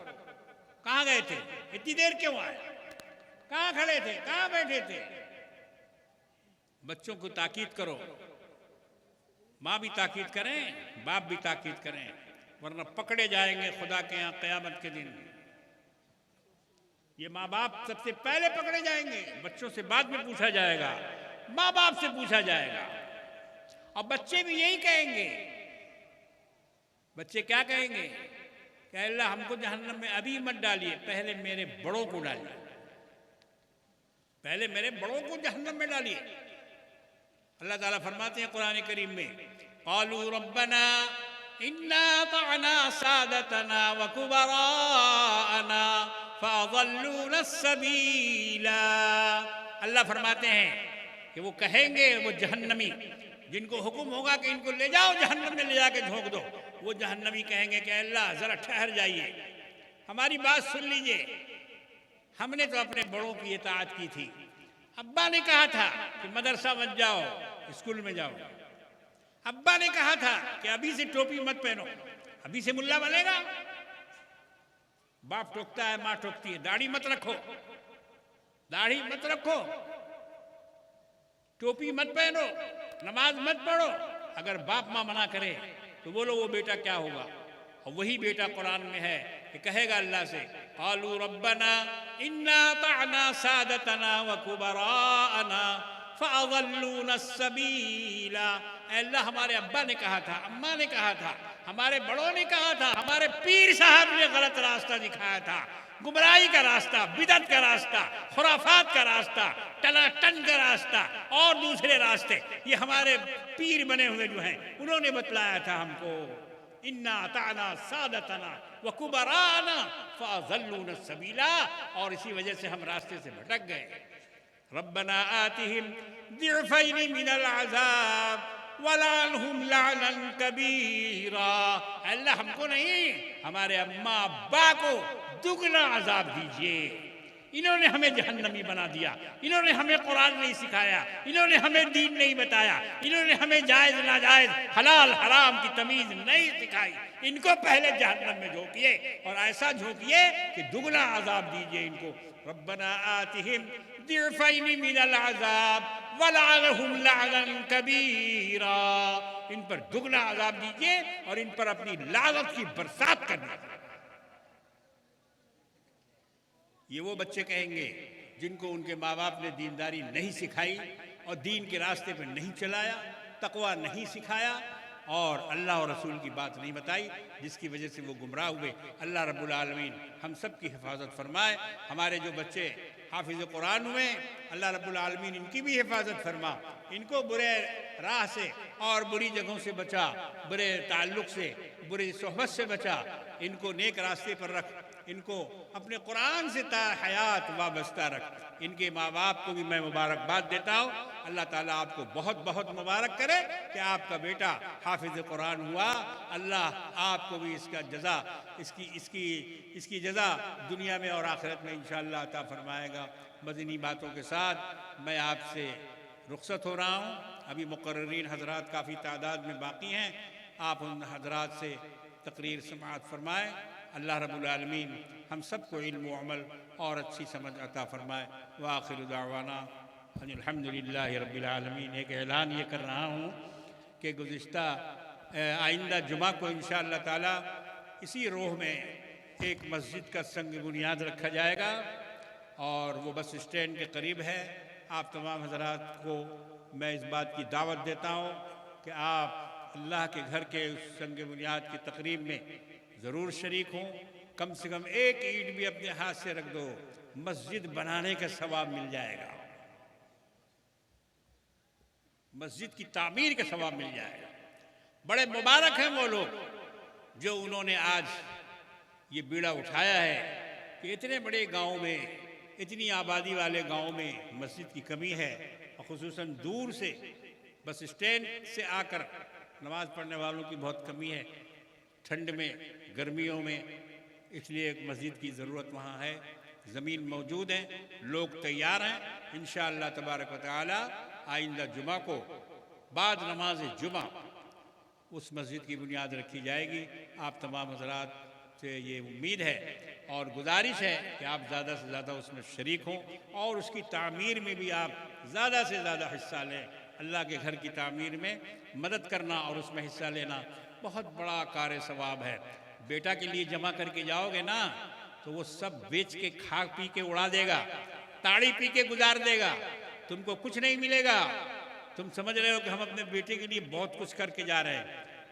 कहाँ गए थे, इतनी देर क्यों आए, कहाँ खड़े थे, कहाँ बैठे थे। बच्चों को ताकीद करो, माँ भी ताकीद करें, बाप भी ताकीद करें, वरना पकड़े जाएंगे खुदा के यहाँ क़यामत के दिन। ये माँ बाप सबसे पहले पकड़े जाएंगे, बच्चों से बाद में पूछा जाएगा, माँ बाप से पूछा जाएगा। और बच्चे भी यही कहेंगे, बच्चे क्या कहेंगे कि अल्लाह हमको जहन्नम में अभी मत डालिए, पहले मेरे बड़ों को डालिए, पहले मेरे बड़ों को जहन्नम में डालिए। अल्लाह ताला फरमाते हैं कुरान करीम में, क़ालू रब्बना इन्ना अताअना सादतना व कुबराअना फ़अज़ल्लूना अस्सबीला। अल्लाह फरमाते हैं कि वो कहेंगे, वो जहन्नमी जिनको हुक्म होगा कि इनको ले जाओ जहन्नम में ले जाके झोंक दो, वो जहन्नमी कहेंगे कि अल्लाह जरा ठहर जाइए, हमारी बात सुन लीजिए, हमने तो अपने बड़ों की इताअत की थी। अब्बा ने कहा था कि मदरसा मत जाओ, स्कूल में जाओ। अब्बा ने कहा था कि अभी से टोपी मत पहनो, अभी से मुल्ला बनेगा। बाप टोकता है, माँ टोकती है, दाढ़ी मत रखो, दाढ़ी मत रखो, टोपी मत पहनो, नमाज मत पढ़ो। अगर बाप माँ मना करे तो बोलो वो बेटा क्या होगा। और वही बेटा कुरान में है कि कहेगा अल्लाह से, क़ालू रब्बना इन्ना अताअना सादतना व कुबराअना फ़अज़ल्लूना अस्सबीला। अल्लाह हमारे अब्बा ने कहा था, अम्मा ने कहा था, हमारे बड़ों ने कहा था, हमारे पीर साहब ने गलत रास्ता दिखाया था, गुमराही का रास्ता, बिदत का रास्ता, खुराफात का रास्ता, टनाटन का रास्ता और दूसरे रास्ते, ये हमारे पीर बने हुए जो हैं उन्होंने बतलाया था हमको। इन्ना अताअना सादतना व कुबराअना फ़अज़ल्लूना अस्सबीला। और इसी वजह से हम रास्ते से भटक गए। रब्बना आतिहिम दिअफ़ैनि मिनल अज़ाब वलअनहुम लअनन कबीरा। अल्लाह हमको नहीं, हमारे अम्मा अब्बा को दुगना अजाब दीजिए। इन्होंने हमें जहन्नमी बना दिया, इन्होंने हमें कुरान नहीं सिखाया, इन्होंने हमें दीन नहीं बताया, इन्होंने हमें जायज़ नाजायज़ हलाल हराम की तमीज़ नहीं सिखाई। इनको पहले जहन्नम में झोंकिए और ऐसा झोंकिए कि दुगना अजाब दीजिए इनको। रब्बना आतिहिम दिअफ़ैनि मिनल अज़ाब वलअनहुम लअनन कबीरा, इन पर दुगना अजाब दीजिए और इन पर अपनी लानत की बरसात कर दीजिए। ये वो बच्चे कहेंगे जिनको उनके माँ बाप ने दीनदारी नहीं सिखाई और दीन के रास्ते पर नहीं चलाया, तकवा नहीं सिखाया और अल्लाह और रसूल की बात नहीं बताई, जिसकी वजह से वो गुमराह हुए। अल्लाह रब्बुल आलमीन हम सब की हिफाजत फरमाए। हमारे जो बच्चे हाफिज़ कुरान हुए, अल्लाह रब्बुल आलमीन इनकी भी हिफाजत फरमा, इनको बुरे राह से और बुरी जगहों से बचा, बुरे ताल्लुक़ से, बुरी सोहबत से बचा, इनको नेक रास्ते पर रख, इनको अपने कुरान से ता हयात वाबस्ता रख। इनके माँ बाप को भी मैं मुबारकबाद देता हूँ। अल्लाह ताला आपको बहुत बहुत मुबारक करे कि आपका बेटा हाफिज़ कुरान हुआ। अल्लाह आपको भी इसका जज़ा, इसकी जज़ा दुनिया में और आखिरत में इंशाअल्लाह अता फरमाएगा। बस इन्हीं बातों के साथ मैं आपसे रुखसत हो रहा हूँ। अभी मुक़र्रिरीन हज़रात काफ़ी तादाद में बाकी हैं, आप उन हज़रात से तकरीर समाअत फरमाएँ। अल्लाह रब्बुल आलमीन हम सबको इल्म व अमल और अच्छी समझ अता फरमाए। व आखिरु दावाना अल्हम्दुलिल्लाहि रब्बिल आलमीन। एक ऐलान ये कर रहा हूँ कि गुज़िश्ता आइंदा जुमा को इंशाअल्लाह ताला इसी रोह में एक मस्जिद का संग बुनियाद रखा जाएगा और वो बस स्टैंड के करीब है। आप तमाम हज़रात को मैं इस बात की दावत देता हूँ कि आप अल्लाह के घर के उस संग बुनियाद की तकरीब में ज़रूर शरीक हों। कम से कम एक ईंट भी अपने हाथ से रख दो, मस्जिद बनाने का सवाब मिल जाएगा, मस्जिद की तामीर का सवाब मिल जाएगा। बड़े मुबारक हैं वो लोग जो उन्होंने आज ये बीड़ा उठाया है कि इतने बड़े गांव में, इतनी आबादी वाले गांव में मस्जिद की कमी है और ख़ुसूसन दूर से बस स्टैंड से आकर नमाज़ पढ़ने वालों की बहुत कमी है, ठंड में, गर्मियों में, इसलिए एक मस्जिद की ज़रूरत वहाँ है। ज़मीन मौजूद है, लोग तैयार हैं। इंशाअल्लाह तबारक व तआला आइंदा जुमा को बाद नमाज जुमा उस मस्जिद की बुनियाद रखी जाएगी। आप तमाम हज़रात से ये उम्मीद है और गुजारिश है कि आप ज़्यादा से ज़्यादा उसमें शरीक हों और उसकी तामीर में भी आप ज़्यादा से ज़्यादा हिस्सा लें। अल्लाह के घर की तामीर में मदद करना और उसमें हिस्सा लेना बहुत बड़ा कार्य सवाब है। बेटा के लिए जमा करके जाओगे ना तो वो सब बेच के खा पी के उड़ा देगा, ताड़ी पी के गुजार देगा, तुमको कुछ नहीं मिलेगा। तुम समझ रहे हो कि हम अपने बेटे के लिए बहुत कुछ करके जा रहे हैं,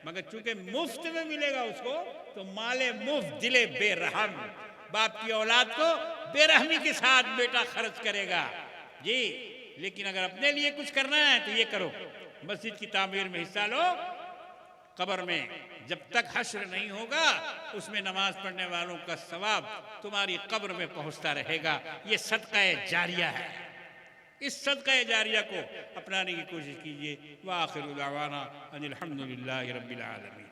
मगर चूंकि मुफ्त में मिलेगा उसको तो माले मुफ्त दिले बेरहम, बाप की औलाद को बेरहमी के साथ बेटा खर्च करेगा जी। लेकिन अगर अपने लिए कुछ करना है तो ये करो, मस्जिद की तामीर में हिस्सा लो। कब्र में जब तक हश्र नहीं होगा उसमें नमाज पढ़ने वालों का सवाब तुम्हारी कब्र में पहुंचता रहेगा। ये सदका जारिया है, इस सदका जारिया को अपनाने की कोशिश कीजिए। व आखिरु दावाना अनिल हम्दुलिल्लाहि रब्बिल आलमीन।